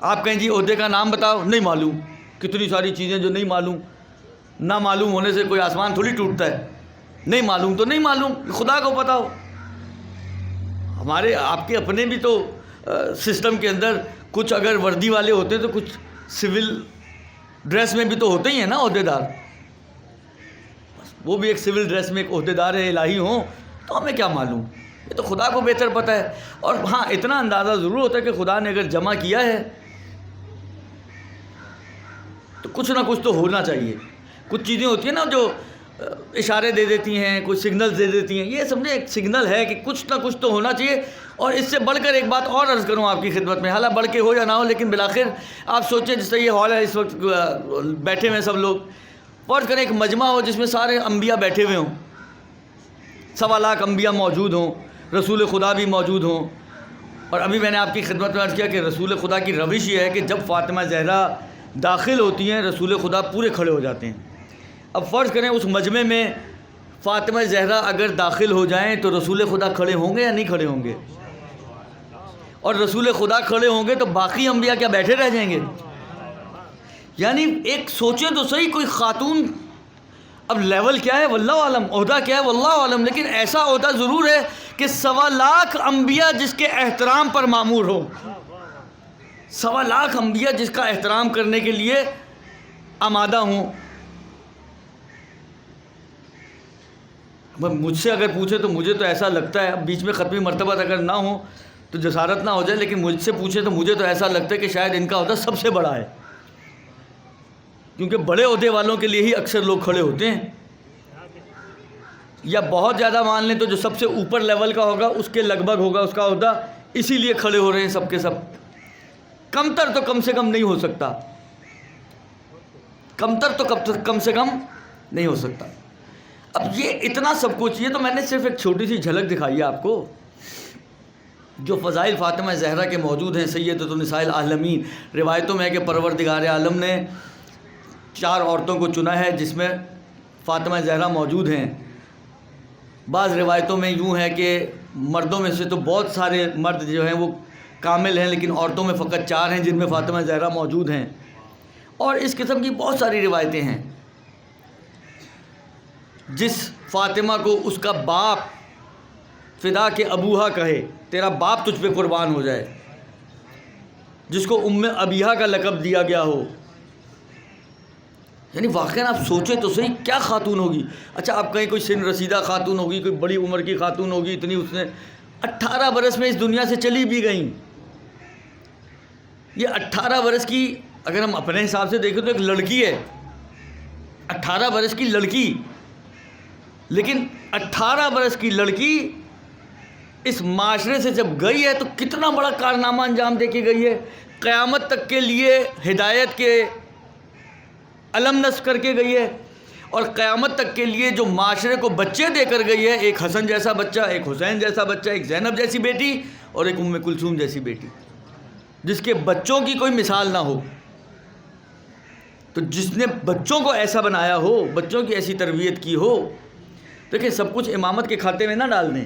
E: آپ کہیں جی عہدے کا نام بتاؤ، نہیں معلوم، کتنی ساری چیزیں جو نہیں معلوم. نہ معلوم ہونے سے کوئی آسمان تھوڑی ٹوٹتا ہے، نہیں معلوم تو نہیں معلوم، خدا کو پتہ ہو. ہمارے آپ کے اپنے بھی تو سسٹم کے اندر کچھ اگر وردی والے ہوتے ہیں تو کچھ سول ڈریس میں بھی تو ہوتے ہی ہیں نا عہدے دار، وہ بھی ایک سول ڈریس میں ایک عہدے دار الہی ہوں، تو ہمیں کیا معلوم، یہ تو خدا کو بہتر پتہ ہے. اور ہاں اتنا اندازہ ضرور ہوتا ہے کہ خدا نے اگر جمع کیا ہے تو کچھ نہ کچھ تو ہونا چاہیے. کچھ چیزیں ہوتی ہیں نا جو اشارے دے دیتی ہیں، کچھ سگنل دے دیتی ہیں، یہ سمجھے ایک سگنل ہے کہ کچھ نہ کچھ تو ہونا چاہیے. اور اس سے بڑھ کر ایک بات اور عرض کروں آپ کی خدمت میں، حالانکہ بڑھ کے ہو یا نہ ہو، لیکن بالآخر آپ سوچیں جس طرح یہ ہال ہے اس وقت بیٹھے ہوئے سب لوگ، فرض کریں ایک مجمع ہو جس میں سارے انبیاء بیٹھے ہوئے ہوں، 1.25 لاکھ انبیاء موجود ہوں، رسول خدا بھی موجود ہوں. اور ابھی میں نے آپ کی خدمت میں عرض کیا کہ رسول خدا کی روش یہ ہے کہ جب فاطمہ زہرا داخل ہوتی ہیں رسول خدا پورے کھڑے ہو جاتے ہیں. اب فرض کریں اس مجمع میں فاطمہ زہرا اگر داخل ہو جائیں تو رسول خدا کھڑے ہوں گے یا نہیں کھڑے ہوں گے؟ اور رسول خدا کھڑے ہوں گے تو باقی انبیاء کیا بیٹھے رہ جائیں گے؟ یعنی ایک سوچیں تو صحیح، کوئی خاتون، اب لیول کیا ہے واللہ عالم، عہدہ کیا ہے واللہ عالم، لیکن ایسا عہدہ ضرور ہے کہ 1.25 لاکھ انبیاء جس کے احترام پر معمور ہو، 1.25 لاکھ انبیاء جس کا احترام کرنے کے لیے آمادہ ہوں. مجھ سے اگر پوچھے تو مجھے تو ایسا لگتا ہے، اب بیچ میں ختمی مرتبہ اگر نہ ہو تو جسارت نہ ہو جائے، لیکن مجھ سے پوچھے تو مجھے تو ایسا لگتا ہے کہ شاید ان کا عہدہ سب سے بڑا ہے، کیونکہ بڑے عہدے والوں کے لیے ہی اکثر لوگ کھڑے ہوتے ہیں. یا بہت زیادہ مان لیں تو جو سب سے اوپر لیول کا ہوگا اس کے لگ بھگ ہوگا اس کا عہدہ، اسی لیے کھڑے ہو رہے ہیں سب کے سب. کمتر تو کم سے کم نہیں ہو سکتا، کمتر تو کم سے کم نہیں ہو سکتا. اب یہ اتنا سب کچھ، یہ تو میں نے صرف ایک چھوٹی سی جھلک دکھائی ہے آپ کو، جو فضائل فاطمہ زہرا کے موجود ہیں. سیدۃ النساء العالمین، روایتوں میں ہے کہ پروردگار عالم نے 4 عورتوں کو چنا ہے جس میں فاطمہ زہرا موجود ہیں. بعض روایتوں میں یوں ہے کہ مردوں میں سے تو بہت سارے مرد جو ہیں وہ کامل ہیں، لیکن عورتوں میں فقط 4 ہیں جن میں فاطمہ زہرا موجود ہیں. اور اس قسم کی بہت ساری روایتیں ہیں. جس فاطمہ کو اس کا باپ فدا کے ابوہا کہے، تیرا باپ تجھ پہ قربان ہو جائے، جس کو ام ابیہا کا لقب دیا گیا ہو. یعنی واقعاً آپ سوچیں تو صحیح کیا خاتون ہوگی. اچھا آپ کہیں کوئی سن رسیدہ خاتون ہوگی، کوئی بڑی عمر کی خاتون ہوگی، اتنی اس نے 18 برس میں اس دنیا سے چلی بھی گئیں. یہ 18 برس کی اگر ہم اپنے حساب سے دیکھیں تو ایک لڑکی ہے، 18 برس کی لڑکی. لیکن 18 برس کی لڑکی اس معاشرے سے جب گئی ہے تو کتنا بڑا کارنامہ انجام دے کے گئی ہے. قیامت تک کے لیے ہدایت کے علم نصب کر کے گئی ہے، اور قیامت تک کے لیے جو معاشرے کو بچے دے کر گئی ہے، ایک حسن جیسا بچہ، ایک حسین جیسا بچہ، ایک زینب جیسی بیٹی اور ایک ام کلثوم جیسی بیٹی، جس کے بچوں کی کوئی مثال نہ ہو. تو جس نے بچوں کو ایسا بنایا ہو، بچوں کی ایسی تربیت کی ہو. دیکھیں سب کچھ امامت کے کھاتے میں نہ ڈال دیں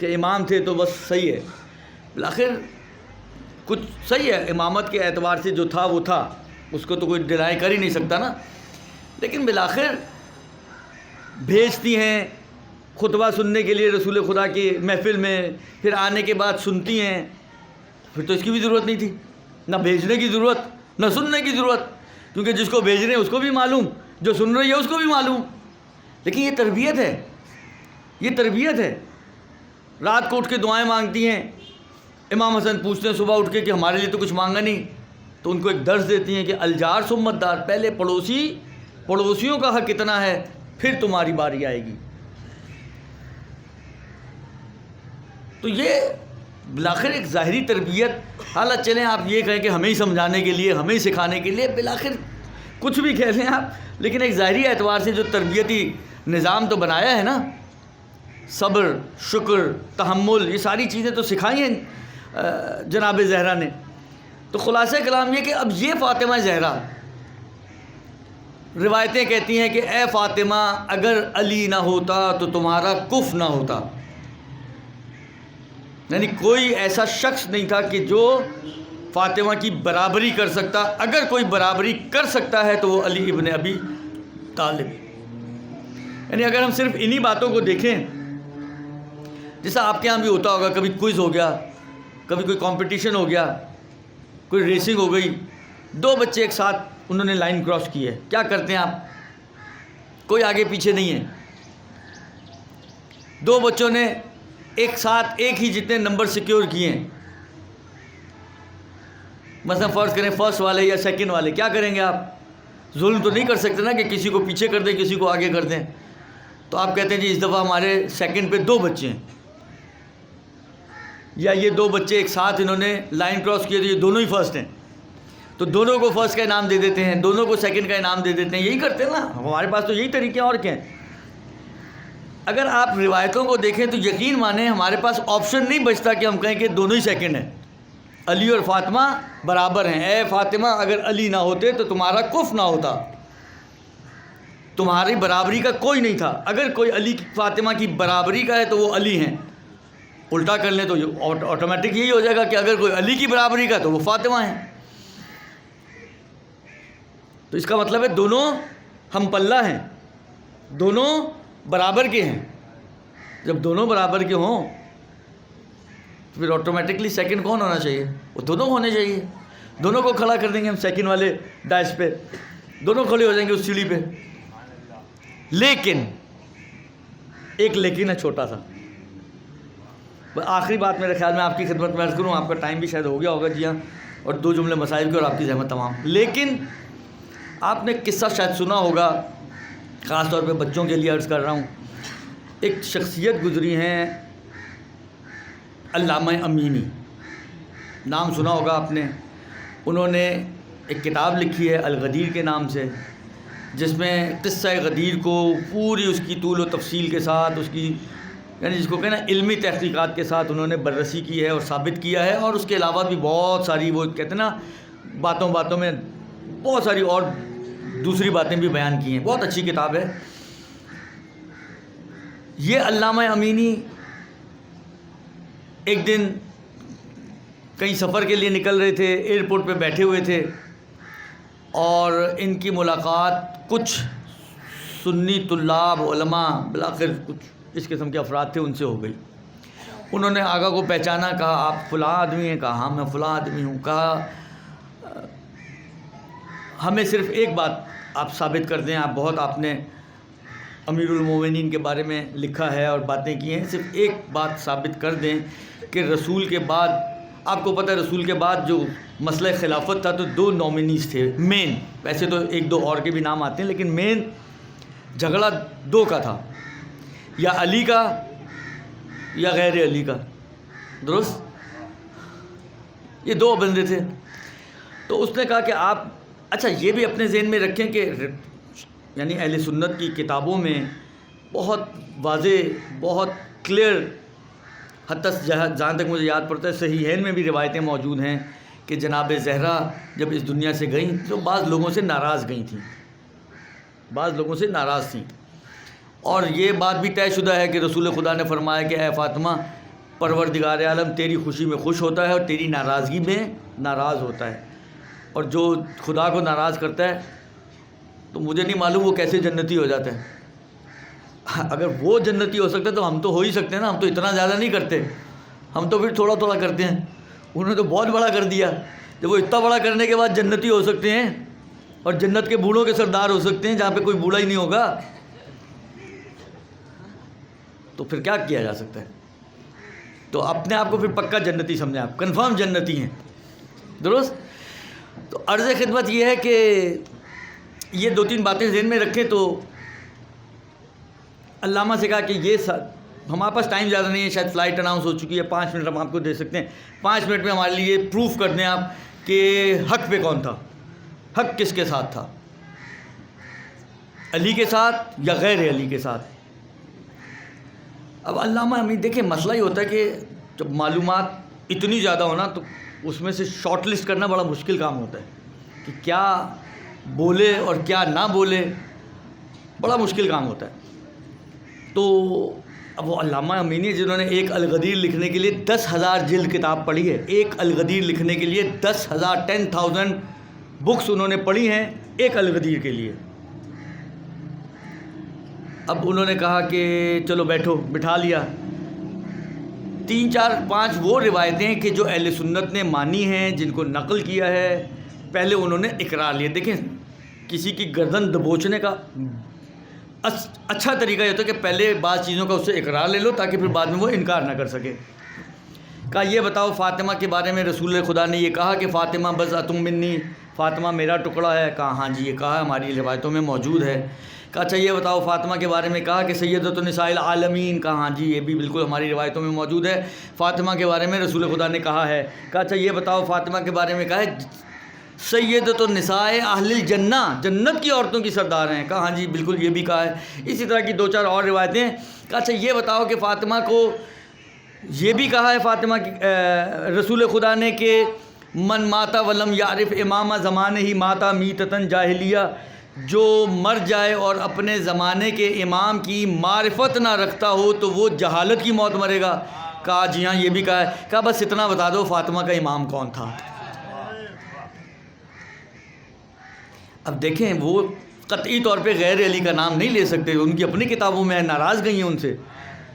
E: کہ امام تھے تو بس صحیح ہے. بالآخر کچھ صحیح ہے، امامت کے اعتبار سے جو تھا وہ تھا، اس کو تو کوئی ڈینائی کر ہی نہیں سکتا نا. لیکن بالآخر بھیجتی ہیں خطبہ سننے کے لیے رسول خدا کی محفل میں، پھر آنے کے بعد سنتی ہیں، پھر تو اس کی بھی ضرورت نہیں تھی، نہ بھیجنے کی ضرورت نہ سننے کی ضرورت، کیونکہ جس کو بھیج رہے ہیں اس کو بھی معلوم، جو سن رہی ہے اس کو بھی معلوم۔ لیکن یہ تربیت ہے، یہ تربیت ہے۔ رات کو اٹھ کے دعائیں مانگتی ہیں، امام حسن پوچھتے ہیں صبح اٹھ کے کہ ہمارے لیے تو کچھ مانگا نہیں، تو ان کو ایک درس دیتی ہیں کہ الجار ثم الدار، پہلے پڑوسیوں کا حق کتنا ہے، پھر تمہاری باری آئے گی۔ تو یہ بالآخر ایک ظاہری تربیت، حالت چلیں آپ یہ کہیں کہ ہمیں ہی سمجھانے کے لیے، ہمیں ہی سکھانے کے لیے، بالآخر کچھ بھی کہہ لیں آپ، لیکن ایک ظاہری اعتبار سے جو تربیتی نظام تو بنایا ہے نا، صبر، شکر، تحمل، یہ ساری چیزیں تو سکھائی ہیں جناب زہرا نے۔ تو خلاصہ کلام یہ کہ اب یہ فاطمہ زہرا، روایتیں کہتی ہیں کہ اے فاطمہ اگر علی نہ ہوتا تو تمہارا کف نہ ہوتا، یعنی کوئی ایسا شخص نہیں تھا کہ جو فاطمہ کی برابری کر سکتا، اگر کوئی برابری کر سکتا ہے تو وہ علی ابن ابی طالب۔ یعنی اگر ہم صرف انہی باتوں کو دیکھیں، جیسا آپ کے یہاں بھی ہوتا ہوگا، کبھی کوئز ہو گیا، کبھی کوئی کمپٹیشن ہو گیا، کوئی ریسنگ ہو گئی، دو بچے ایک ساتھ انہوں نے لائن کراس کی ہے، کیا کرتے ہیں آپ؟ کوئی آگے پیچھے نہیں ہے، دو بچوں نے ایک ساتھ ایک ہی جتنے نمبر سیکیور کیے ہیں، مثلا فرض کریں فرسٹ والے یا سیکنڈ والے، کیا کریں گے آپ؟ ظلم تو نہیں کر سکتے نا کہ کسی کو پیچھے کر دیں کسی کو آگے کر دیں، تو آپ کہتے ہیں جی اس دفعہ ہمارے سیکنڈ پہ دو بچے ہیں، یا یہ دو بچے ایک ساتھ انہوں نے لائن کراس کیے تو یہ دونوں ہی فرسٹ ہیں، تو دونوں کو فرسٹ کا انعام دے دیتے ہیں، دونوں کو سیکنڈ کا انعام دے دیتے ہیں، یہی کرتے ہیں نا ہمارے پاس تو یہی طریقے ہیں، اور کیا ہیں؟ اگر آپ روایتوں کو دیکھیں تو یقین مانیں ہمارے پاس آپشن نہیں بچتا کہ ہم کہیں کہ دونوں ہی سیکنڈ ہیں، علی اور فاطمہ برابر ہیں۔ اے فاطمہ اگر علی نہ ہوتے تو تمہارا کف نہ ہوتا، تمہاری برابری کا کوئی نہیں تھا، اگر کوئی علی فاطمہ کی برابری کا ہے تو وہ علی ہیں، الٹا کر لیں تو آٹومیٹک یہی ہو جائے گا کہ اگر کوئی علی کی برابری کا تو وہ فاطمہ ہیں۔ تو اس کا مطلب ہے دونوں ہم پلہ ہیں، دونوں برابر کے ہیں۔ جب دونوں برابر کے ہوں تو پھر آٹومیٹکلی سیکنڈ کون ہونا چاہیے؟ وہ دونوں ہونے چاہیے۔ دونوں کو کھڑا کر دیں گے ہم سیکنڈ والے ڈائس پہ، دونوں کھڑے ہو جائیں گے اس سیڑھی پہ۔ لیکن ایک لیکن ہے چھوٹا سا، آخری بات میرے خیال میں آپ کی خدمت میں عرض کروں، آپ کا ٹائم بھی شاید ہو گیا ہوگا، جی ہاں، اور دو جملے مسائل کے اور آپ کی زحمت تمام۔ لیکن آپ نے قصہ شاید سنا ہوگا، خاص طور پہ بچوں کے لیے عرض کر رہا ہوں، ایک شخصیت گزری ہیں علامہ امینی، نام سنا ہوگا آپ نے۔ انہوں نے ایک کتاب لکھی ہے الغدیر کے نام سے، جس میں قصہ غدیر کو پوری اس کی طول و تفصیل کے ساتھ، اس کی یعنی جس کو کہنا علمی تحقیقات کے ساتھ انہوں نے بررسی کی ہے اور ثابت کیا ہے، اور اس کے علاوہ بھی بہت ساری وہ کہتے ہیں نا باتوں باتوں میں بہت ساری اور دوسری باتیں بھی بیان کی ہیں، بہت اچھی کتاب ہے۔ یہ علامہ امینی ایک دن کہیں سفر کے لیے نکل رہے تھے، ایئرپورٹ پہ بیٹھے ہوئے تھے، اور ان کی ملاقات کچھ سنی طلاب علماء بالآخر کچھ اس قسم کے افراد تھے ان سے ہو گئی۔ انہوں نے آگا کو پہچانا، کہا آپ فلاں آدمی ہیں؟ کہا ہاں میں فلاں آدمی ہوں۔ کہا ہمیں صرف ایک بات آپ ثابت کر دیں، آپ نے امیر المومنین کے بارے میں لکھا ہے اور باتیں کی ہیں، صرف ایک بات ثابت کر دیں کہ رسول کے بعد، آپ کو پتہ ہے رسول کے بعد جو مسئلہ خلافت تھا تو دو نومنیز تھے مین، ویسے تو ایک دو اور کے بھی نام آتے ہیں لیکن مین جھگڑا دو کا تھا، یا علی کا یا غیر علی کا، درست؟ یہ دو بندے تھے۔ تو اس نے کہا کہ آپ اچھا یہ بھی اپنے ذہن میں رکھیں کہ یعنی اہل سنت کی کتابوں میں بہت واضح، بہت کلیئر، حتیٰ جہاں تک مجھے یاد پڑتا ہے صحیحین میں بھی روایتیں موجود ہیں کہ جناب زہرا جب اس دنیا سے گئیں تو بعض لوگوں سے ناراض گئی تھیں، بعض لوگوں سے ناراض تھیں، اور یہ بات بھی طے شدہ ہے کہ رسول خدا نے فرمایا کہ اے فاطمہ پروردگار عالم تیری خوشی میں خوش ہوتا ہے اور تیری ناراضگی میں ناراض ہوتا ہے، اور جو خدا کو ناراض کرتا ہے تو مجھے نہیں معلوم وہ کیسے جنتی ہو جاتا ہے۔ اگر وہ جنتی ہو سکتا ہے تو ہم تو ہو ہی سکتے ہیں نا، ہم تو اتنا زیادہ نہیں کرتے، ہم تو پھر تھوڑا تھوڑا کرتے ہیں، انہوں نے تو بہت بڑا کر دیا. جب وہ اتنا بڑا کرنے کے بعد جنتی ہو سکتے ہیں اور جنت کے بوڑھوں کے سردار ہو سکتے ہیں جہاں پہ کوئی بوڑھا ہی نہیں ہوگا, تو پھر کیا کیا جا سکتا ہے؟ تو اپنے آپ کو پھر پکا جنتی سمجھیں, آپ کنفرم جنتی ہیں. درست. تو عرض خدمت یہ ہے کہ یہ 2-3 باتیں ذہن میں رکھیں. تو علامہ سے کہا کہ یہ ہمارے پاس ٹائم زیادہ نہیں ہے, شاید فلائٹ اناؤنس ہو چکی ہے, 5 منٹ ہم آپ کو دے سکتے ہیں. 5 منٹ میں ہمارے لیے پروف کر دیں آپ کہ حق پہ کون تھا, حق کس کے ساتھ تھا, علی کے ساتھ یا غیر علی کے ساتھ. اب علامہ ہمیں دیکھیں, مسئلہ یہ ہوتا ہے کہ جب معلومات اتنی زیادہ ہونا تو اس میں سے شارٹ لسٹ کرنا بڑا مشکل کام ہوتا ہے کہ کیا بولے اور کیا نہ بولے, بڑا مشکل کام ہوتا ہے. تو اب وہ علامہ امینی جنہوں نے ایک الغدیر لکھنے کے لیے 10,000 جلد کتاب پڑھی ہے, ایک الغدیر لکھنے کے لیے 10,000 بکس انہوں نے پڑھی ہیں ایک الغدیر کے لیے. اب انہوں نے کہا کہ چلو بیٹھو, بٹھا لیا. 3, 4, 5 وہ روایتیں کہ جو اہل سنت نے مانی ہیں, جن کو نقل کیا ہے, پہلے انہوں نے اقرار لیا. دیکھیں کسی کی گردن دبوچنے کا اچھا طریقہ یہ ہوتا ہے کہ پہلے بعض چیزوں کا اس سے اقرار لے لو تاکہ پھر بعد میں وہ انکار نہ کر سکے. کہا یہ بتاؤ فاطمہ کے بارے میں رسول خدا نے یہ کہا کہ فاطمہ بضعۃ منی, فاطمہ میرا ٹکڑا ہے. کہا ہاں جی یہ کہا, ہماری روایتوں میں موجود ہے. کہا اچھا یہ بتاؤ فاطمہ کے بارے میں کہا کہ سیدۃ النساء العالمین. کہا ہاں جی یہ بھی بالکل ہماری روایتوں میں موجود ہے. فاطمہ کے بارے میں رسول خدا نے کہا ہے. کہا اچھا یہ بتاؤ فاطمہ کے بارے میں کہا ہے سیدۃ النساء اہل الجنہ, جنت کی عورتوں کی سردار ہیں. کہا ہاں جی بالکل یہ بھی کہا ہے. اسی طرح کی 2-4 اور روایتیں. کہا اچھا یہ بتاؤ کہ فاطمہ کو یہ بھی کہا ہے فاطمہ کی رسول خدا نے کہ من ماتا ولم یعرف امام زمانے ہی ماتا میتتن جاہلیہ, جو مر جائے اور اپنے زمانے کے امام کی معرفت نہ رکھتا ہو تو وہ جہالت کی موت مرے گا. کہا جی ہاں یہ بھی کہا ہے. کہا بس اتنا بتا دو فاطمہ کا امام کون تھا. اب دیکھیں وہ قطعی طور پہ غیر علی کا نام نہیں لے سکتے, ان کی اپنی کتابوں میں ناراض گئی ہیں ان سے.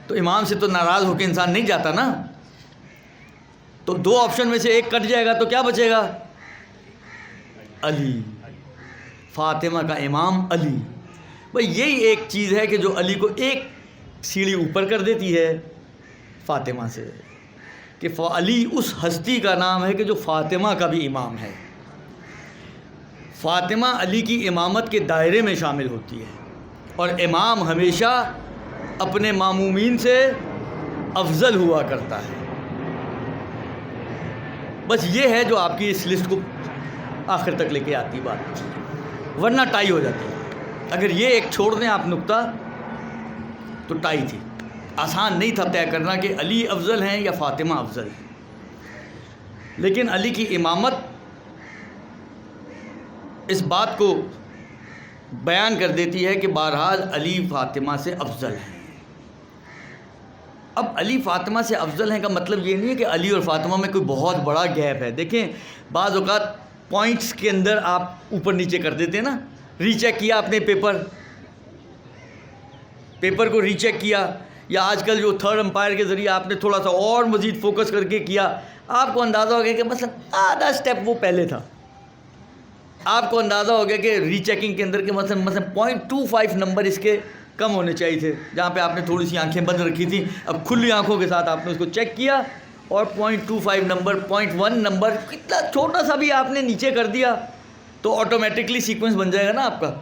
E: تو امام سے تو ناراض ہو کے انسان نہیں جاتا نا. تو 2 آپشن میں سے ایک کٹ جائے گا تو کیا بچے گا؟ علی. فاطمہ کا امام علی. بھئی یہی ایک چیز ہے کہ جو علی کو ایک سیڑھی اوپر کر دیتی ہے فاطمہ سے, کہ علی اس ہستی کا نام ہے کہ جو فاطمہ کا بھی امام ہے. فاطمہ علی کی امامت کے دائرے میں شامل ہوتی ہے, اور امام ہمیشہ اپنے مامومین سے افضل ہوا کرتا ہے. بس یہ ہے جو آپ کی اس لسٹ کو آخر تک لے کے آتی بات, ورنہ ٹائی ہو جاتی ہے. اگر یہ ایک چھوڑ دیں آپ نقطہ تو ٹائی تھی. آسان نہیں تھا طے کرنا کہ علی افضل ہیں یا فاطمہ افضل ہیں, لیکن علی کی امامت اس بات کو بیان کر دیتی ہے کہ بہرحال علی فاطمہ سے افضل ہیں. اب علی فاطمہ سے افضل ہیں کا مطلب یہ نہیں ہے کہ علی اور فاطمہ میں کوئی بہت بڑا گیپ ہے. دیکھیں بعض اوقات پوائنٹس کے اندر آپ اوپر نیچے کر دیتے ہیں نا. ری چیک کیا آپ نے پیپر کو ری چیک کیا, یا آج کل جو 3rd امپائر کے ذریعے آپ نے تھوڑا سا اور مزید فوکس کر کے کیا, آپ کو اندازہ ہو گیا کہ مثلا آدھا سٹیپ وہ پہلے تھا. آپ کو اندازہ ہو گیا کہ ری چیکنگ کے اندر کے مثلا 0.25 نمبر اس کے کم ہونے چاہیے تھے, جہاں پہ آپ نے تھوڑی سی آنکھیں بند رکھی تھیں. اب کھلی آنکھوں کے ساتھ آپ نے اس کو چیک کیا اور 0.25 نمبر 0.1 نمبر کتنا چھوٹا سا بھی آپ نے نیچے کر دیا تو آٹومیٹکلی سیکوینس بن جائے گا نا آپ کا.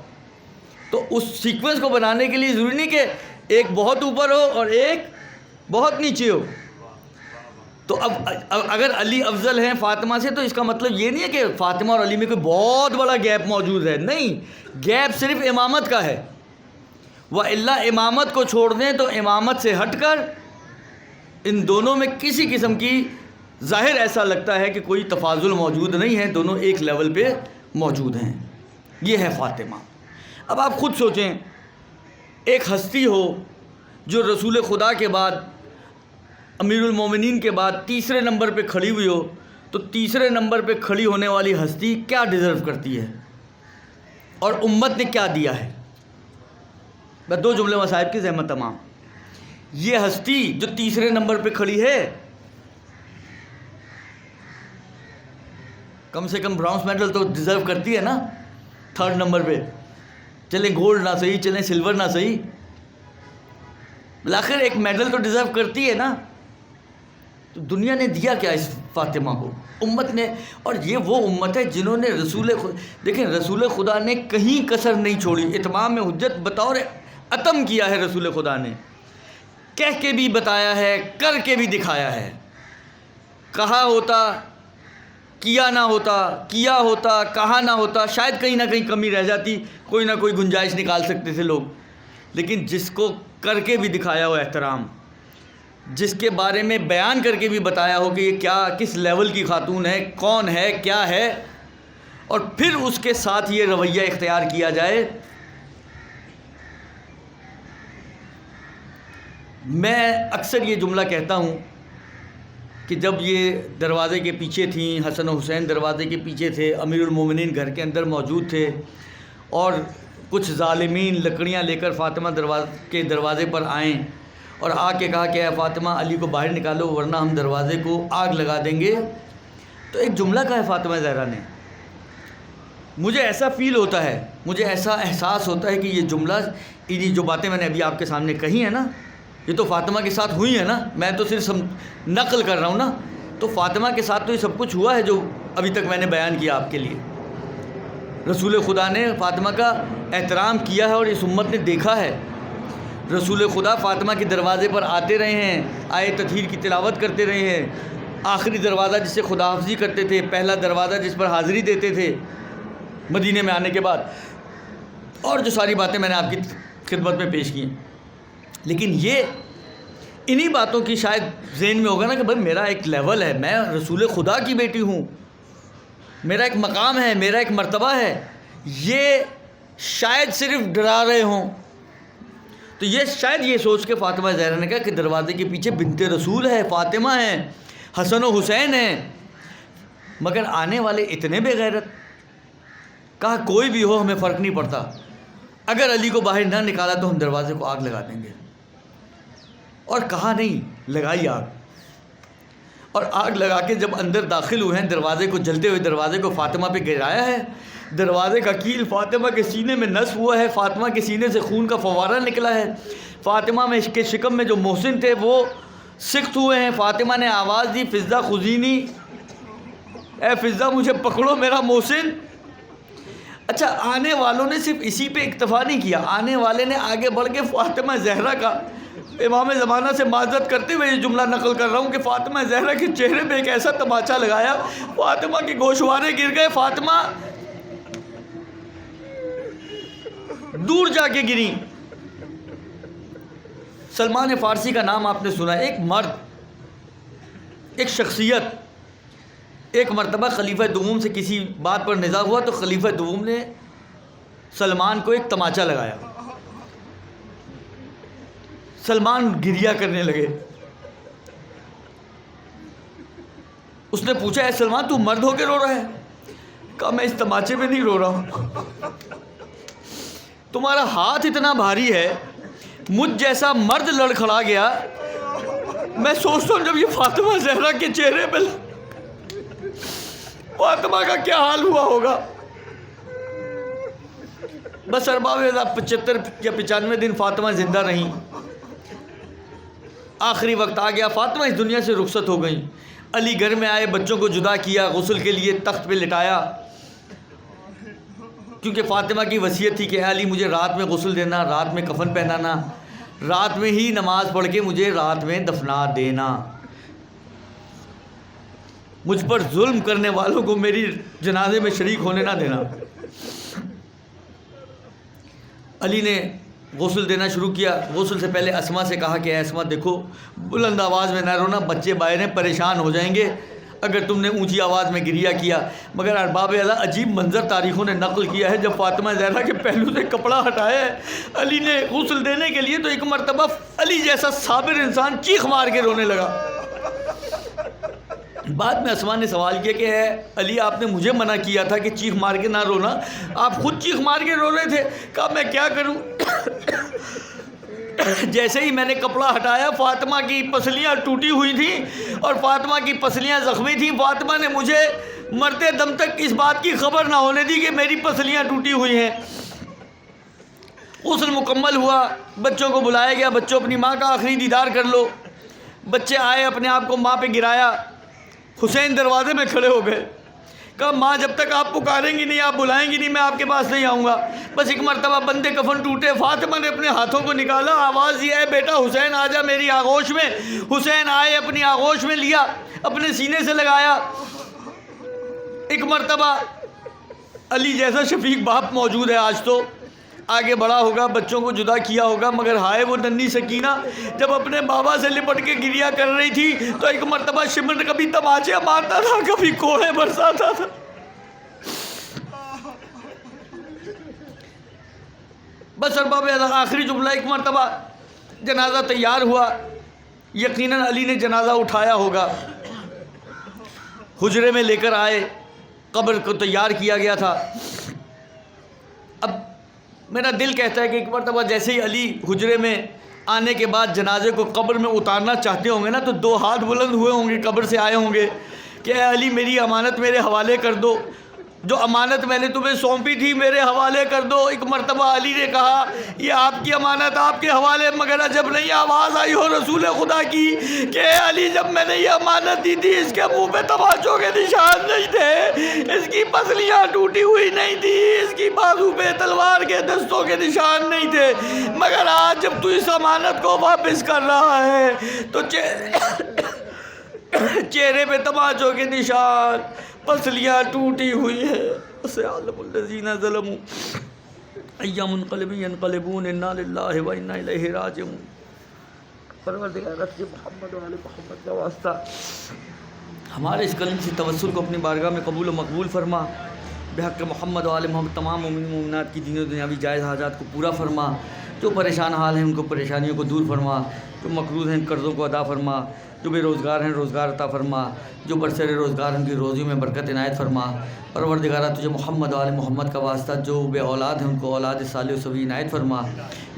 E: تو اس سیکوینس کو بنانے کے لیے ضروری نہیں کہ ایک بہت اوپر ہو اور ایک بہت نیچے ہو. تو اب اگر علی افضل ہیں فاطمہ سے تو اس کا مطلب یہ نہیں ہے کہ فاطمہ اور علی میں کوئی بہت بڑا گیپ موجود ہے. نہیں, گیپ صرف امامت کا ہے. وَإِلَّا امامت کو چھوڑ دیں تو امامت سے ہٹ کر ان دونوں میں کسی قسم کی ظاہر ایسا لگتا ہے کہ کوئی تفاضل موجود نہیں ہے, دونوں ایک لیول پہ موجود ہیں. یہ ہے فاطمہ. اب آپ خود سوچیں, ایک ہستی ہو جو رسول خدا کے بعد, امیر المومنین کے بعد تیسرے نمبر پہ کھڑی ہوئی ہو, تو تیسرے نمبر پہ کھڑی ہونے والی ہستی کیا ڈیزرو کرتی ہے اور امت نے کیا دیا ہے. میں 2 جملے مصائب کی زحمت تمام. یہ ہستی جو تیسرے نمبر پہ کھڑی ہے کم سے کم برونز میڈل تو ڈیزرو کرتی ہے نا 3rd نمبر پہ. چلیں گولڈ نہ صحیح, چلیں سلور نہ صحیح, بالآخر ایک میڈل تو ڈیزرو کرتی ہے نا. تو دنیا نے دیا کیا اس فاطمہ کو, امت نے. اور یہ وہ امت ہے جنہوں نے دیکھیں رسول خدا نے کہیں کسر نہیں چھوڑی. اتمام حجت بطور اتم کیا ہے رسول خدا نے, کہہ کے بھی بتایا ہے, کر کے بھی دکھایا ہے. کہا ہوتا, کیا نہ ہوتا, کیا ہوتا, کہا نہ ہوتا, شاید کہیں نہ کہیں کمی رہ جاتی, کوئی نہ کوئی گنجائش نکال سکتے تھے لوگ. لیکن جس کو کر کے بھی دکھایا ہو احترام, جس کے بارے میں بیان کر کے بھی بتایا ہو کہ یہ کیا کس لیول کی خاتون ہے, کون ہے, کیا ہے, اور پھر اس کے ساتھ یہ رویہ اختیار کیا جائے. میں اکثر یہ جملہ کہتا ہوں کہ جب یہ دروازے کے پیچھے تھیں, حسن و حسین دروازے کے پیچھے تھے, امیر المومنین گھر کے اندر موجود تھے, اور کچھ ظالمین لکڑیاں لے کر فاطمہ کے دروازے پر آئیں اور آ کے کہا کہ اے فاطمہ علی کو باہر نکالو ورنہ ہم دروازے کو آگ لگا دیں گے. تو ایک جملہ کہا ہے فاطمہ زہرا نے, مجھے ایسا فیل ہوتا ہے, مجھے ایسا احساس ہوتا ہے کہ یہ جملہ, یہ جو باتیں میں نے ابھی آپ کے سامنے کہی ہیں نا, یہ تو فاطمہ کے ساتھ ہوئی ہیں نا, میں تو صرف نقل کر رہا ہوں نا. تو فاطمہ کے ساتھ تو یہ سب کچھ ہوا ہے جو ابھی تک میں نے بیان کیا آپ کے لیے. رسول خدا نے فاطمہ کا احترام کیا ہے اور اس امت نے دیکھا ہے. رسول خدا فاطمہ کے دروازے پر آتے رہے ہیں, آیت تطہیر کی تلاوت کرتے رہے ہیں. آخری دروازہ جس سے خدا حافظی کرتے تھے, پہلا دروازہ جس پر حاضری دیتے تھے مدینے میں آنے کے بعد, اور جو ساری باتیں میں نے آپ کی خدمت میں پیش کی ہیں. لیکن یہ انہی باتوں کی شاید ذہن میں ہوگا نا کہ بھائی میرا ایک لیول ہے, میں رسول خدا کی بیٹی ہوں, میرا ایک مقام ہے, میرا ایک مرتبہ ہے. یہ شاید صرف ڈرا رہے ہوں. تو یہ شاید یہ سوچ کے فاطمہ زہرا نے کہا کہ دروازے کے پیچھے بنت رسول ہے, فاطمہ ہیں, حسن و حسین ہیں. مگر آنے والے اتنے بے غیرت, کہا کوئی بھی ہو ہمیں فرق نہیں پڑتا, اگر علی کو باہر نہ نکالا تو ہم دروازے کو آگ لگا دیں گے. اور کہا نہیں, لگائی آگ. اور آگ لگا کے جب اندر داخل ہوئے ہیں, دروازے کو, جلتے ہوئے دروازے کو فاطمہ پہ گرایا ہے. دروازے کا کیل فاطمہ کے سینے میں نصب ہوا ہے, فاطمہ کے سینے سے خون کا فوارہ نکلا ہے. فاطمہ میں کے شکم میں جو محسن تھے وہ سخت ہوئے ہیں. فاطمہ نے آواز دی, فضہ خذینی, اے فضہ مجھے پکڑو میرا محسن. اچھا, آنے والوں نے صرف اسی پہ اکتفا نہیں کیا, آنے والے نے آگے بڑھ کے فاطمہ زہرا کا, امام زمانہ سے معذرت کرتے ہوئے یہ جملہ نقل کر رہا ہوں کہ فاطمہ زہرا کے چہرے پہ ایک ایسا تماچا لگایا, فاطمہ کے گوشوارے گر گئے, فاطمہ دور جا کے گری. سلمان فارسی کا نام آپ نے سنا, ایک مرد, ایک شخصیت. ایک مرتبہ خلیفہ دوم سے کسی بات پر نزاع ہوا تو خلیفہ دوم نے سلمان کو ایک تماچا لگایا. سلمان گریہ کرنے لگے. اس نے پوچھا, اے سلمان تو مرد ہو کے رو رہا ہے؟ کہا میں اس تماچے پہ نہیں رو رہا ہوں, تمہارا ہاتھ اتنا بھاری ہے, مجھ جیسا مرد لڑکھڑا گیا, میں سوچتا ہوں جب یہ فاطمہ زہرا کے چہرے پہ فاطمہ کا کیا حال ہوا ہوگا. بس ارباب 75 یا 95 دن فاطمہ زندہ رہیں. آخری وقت آ گیا, فاطمہ اس دنیا سے رخصت ہو گئیں. علی گھر میں آئے, بچوں کو جدا کیا, غسل کے لیے تخت پہ لٹایا, کیونکہ فاطمہ کی وصیت تھی کہ اے علی مجھے رات میں غسل دینا, رات میں کفن پہنانا, رات میں ہی نماز پڑھ کے مجھے رات میں دفنا دینا, مجھ پر ظلم کرنے والوں کو میری جنازے میں شریک ہونے نہ دینا. علی نے غسل دینا شروع کیا. غسل سے پہلے اسما سے کہا کہ اے اسما دیکھو, بلند آواز میں نہ رونا, بچے باہر ہیں, پریشان ہو جائیں گے اگر تم نے اونچی آواز میں گریہ کیا. مگر ارباب اللہ عجیب منظر تاریخوں نے نقل کیا ہے, جب فاطمہ زہرا کے پہلو سے کپڑا ہٹایا ہے علی نے غسل دینے کے لیے, تو ایک مرتبہ علی جیسا صابر انسان چیخ مار کے رونے لگا. بعد میں اسما نے سوال کیا کہ اے علی آپ نے مجھے منع کیا تھا کہ چیخ مار کے نہ رونا, آپ خود چیخ مار کے رو رہے تھے. کہا میں کیا کروں, جیسے ہی میں نے کپڑا ہٹایا فاطمہ کی پسلیاں ٹوٹی ہوئی تھیں اور فاطمہ کی پسلیاں زخمی تھیں. فاطمہ نے مجھے مرتے دم تک اس بات کی خبر نہ ہونے دی کہ میری پسلیاں ٹوٹی ہوئی ہیں. غسل مکمل ہوا, بچوں کو بلایا گیا, بچوں اپنی ماں کا آخری دیدار کر لو. بچے آئے, اپنے آپ کو ماں پہ گرایا. حسین دروازے میں کھڑے ہو گئے. کہا ماں جب تک آپ پکاریں گی نہیں, آپ بلائیں گی نہیں, میں آپ کے پاس نہیں آؤں گا. بس ایک مرتبہ بندے کفن ٹوٹے, فاطمہ نے اپنے ہاتھوں کو نکالا, آواز یہ ہے بیٹا حسین آ جا میری آغوش میں. حسین آئے, اپنی آغوش میں لیا, اپنے سینے سے لگایا. ایک مرتبہ علی جیسا شفیق باپ موجود ہے آج تو, آگے بڑا ہوگا, بچوں کو جدا کیا ہوگا, مگر ہائے وہ ننھی سکینہ جب اپنے بابا سے لپٹ کے گریا کر رہی تھی تو ایک مرتبہ شمر کبھی تماچے مارتا تھا, کبھی کوڑے برساتا تھا. بس ارباب آخری جملہ, ایک مرتبہ جنازہ تیار ہوا, یقیناً علی نے جنازہ اٹھایا ہوگا, حجرے میں لے کر آئے, قبر کو تیار کیا گیا تھا. اب میرا دل کہتا ہے کہ ایک مرتبہ جیسے ہی علی حجرے میں آنے کے بعد جنازے کو قبر میں اتارنا چاہتے ہوں گے نا, تو 2 ہاتھ بلند ہوئے ہوں گے, قبر سے آئے ہوں گے کہ اے علی میری امانت میرے حوالے کر دو, جو امانت میں نے تمہیں سونپی تھی میرے حوالے کر دو. ایک مرتبہ علی نے کہا یہ آپ کی امانت آپ کے حوالے, مگر جب نہیں آواز آئی ہو رسول خدا کی کہ اے علی جب میں نے یہ امانت دی تھی اس کے منہ پہ تماچوں کے نشان نہیں تھے, اس کی پسلیاں ٹوٹی ہوئی نہیں تھی, اس کی بازو پہ تلوار کے دستوں کے نشان نہیں تھے, مگر آج جب تو اس امانت کو واپس کر رہا ہے تو چہرے پہ تماچوں کے نشان, پسلیاں ٹوٹی ہوئی ہے. سيعلم الذين ظلموا أي منقلب ينقلبون إنا لله وإنا إليه راجعون. پروردگار رب محمد و آل محمد کا واسطہ ہمارے اس کلم سے توسل کو اپنی بارگاہ میں قبول و مقبول فرما. بحق محمد و آل محمد تمام مومن مومنات کی دینی و دنیاوی جائز حاجات کو پورا فرما. جو پریشان حال ہیں ان کو پریشانیوں کو دور فرما. جو مقروض ہیں قرضوں کو ادا فرما. جو بے روزگار ہیں روزگار عطا فرما. جو برسر روزگار ان کی روزی میں برکت عنایت فرما. پروردگارہ تجھے محمد و آل محمد کا واسطہ جو بے اولاد ہیں ان کو اولاد صالح و سوی عنایت فرما.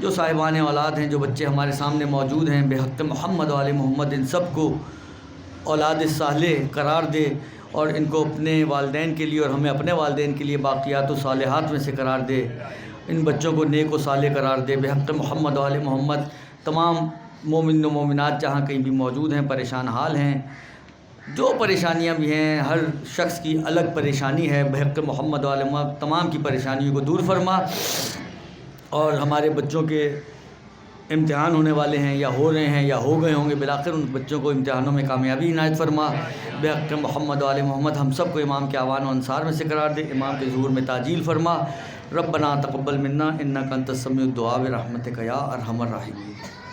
E: جو صاحبان اولاد ہیں, جو بچے ہمارے سامنے موجود ہیں, بے حق محمد و آل محمد ان سب کو اولاد صالح قرار دے اور ان کو اپنے والدین کے لیے اور ہمیں اپنے والدین کے لیے باقیات و صالحات میں سے قرار دے. ان بچوں کو نیک و صالح قرار دے. بے حق محمد و آل محمد تمام مومن و مومنات جہاں کہیں بھی موجود ہیں پریشان حال ہیں, جو پریشانیاں بھی ہیں, ہر شخص کی الگ پریشانی ہے. بحق محمد و آل محمد تمام کی پریشانیوں کو دور فرما. اور ہمارے بچوں کے امتحان ہونے والے ہیں یا ہو رہے ہیں یا ہو گئے ہوں گے, بالآخر ان بچوں کو امتحانوں میں کامیابی عنایت فرما. بحق محمد و آل محمد ہم سب کو امام کے اعوان و انصار میں سے قرار دے. امام کے ظہور میں تعجیل فرما. ربنا تقبل منا انک انت السمیع الدعاء برحمتک یا ارحم الراحمین.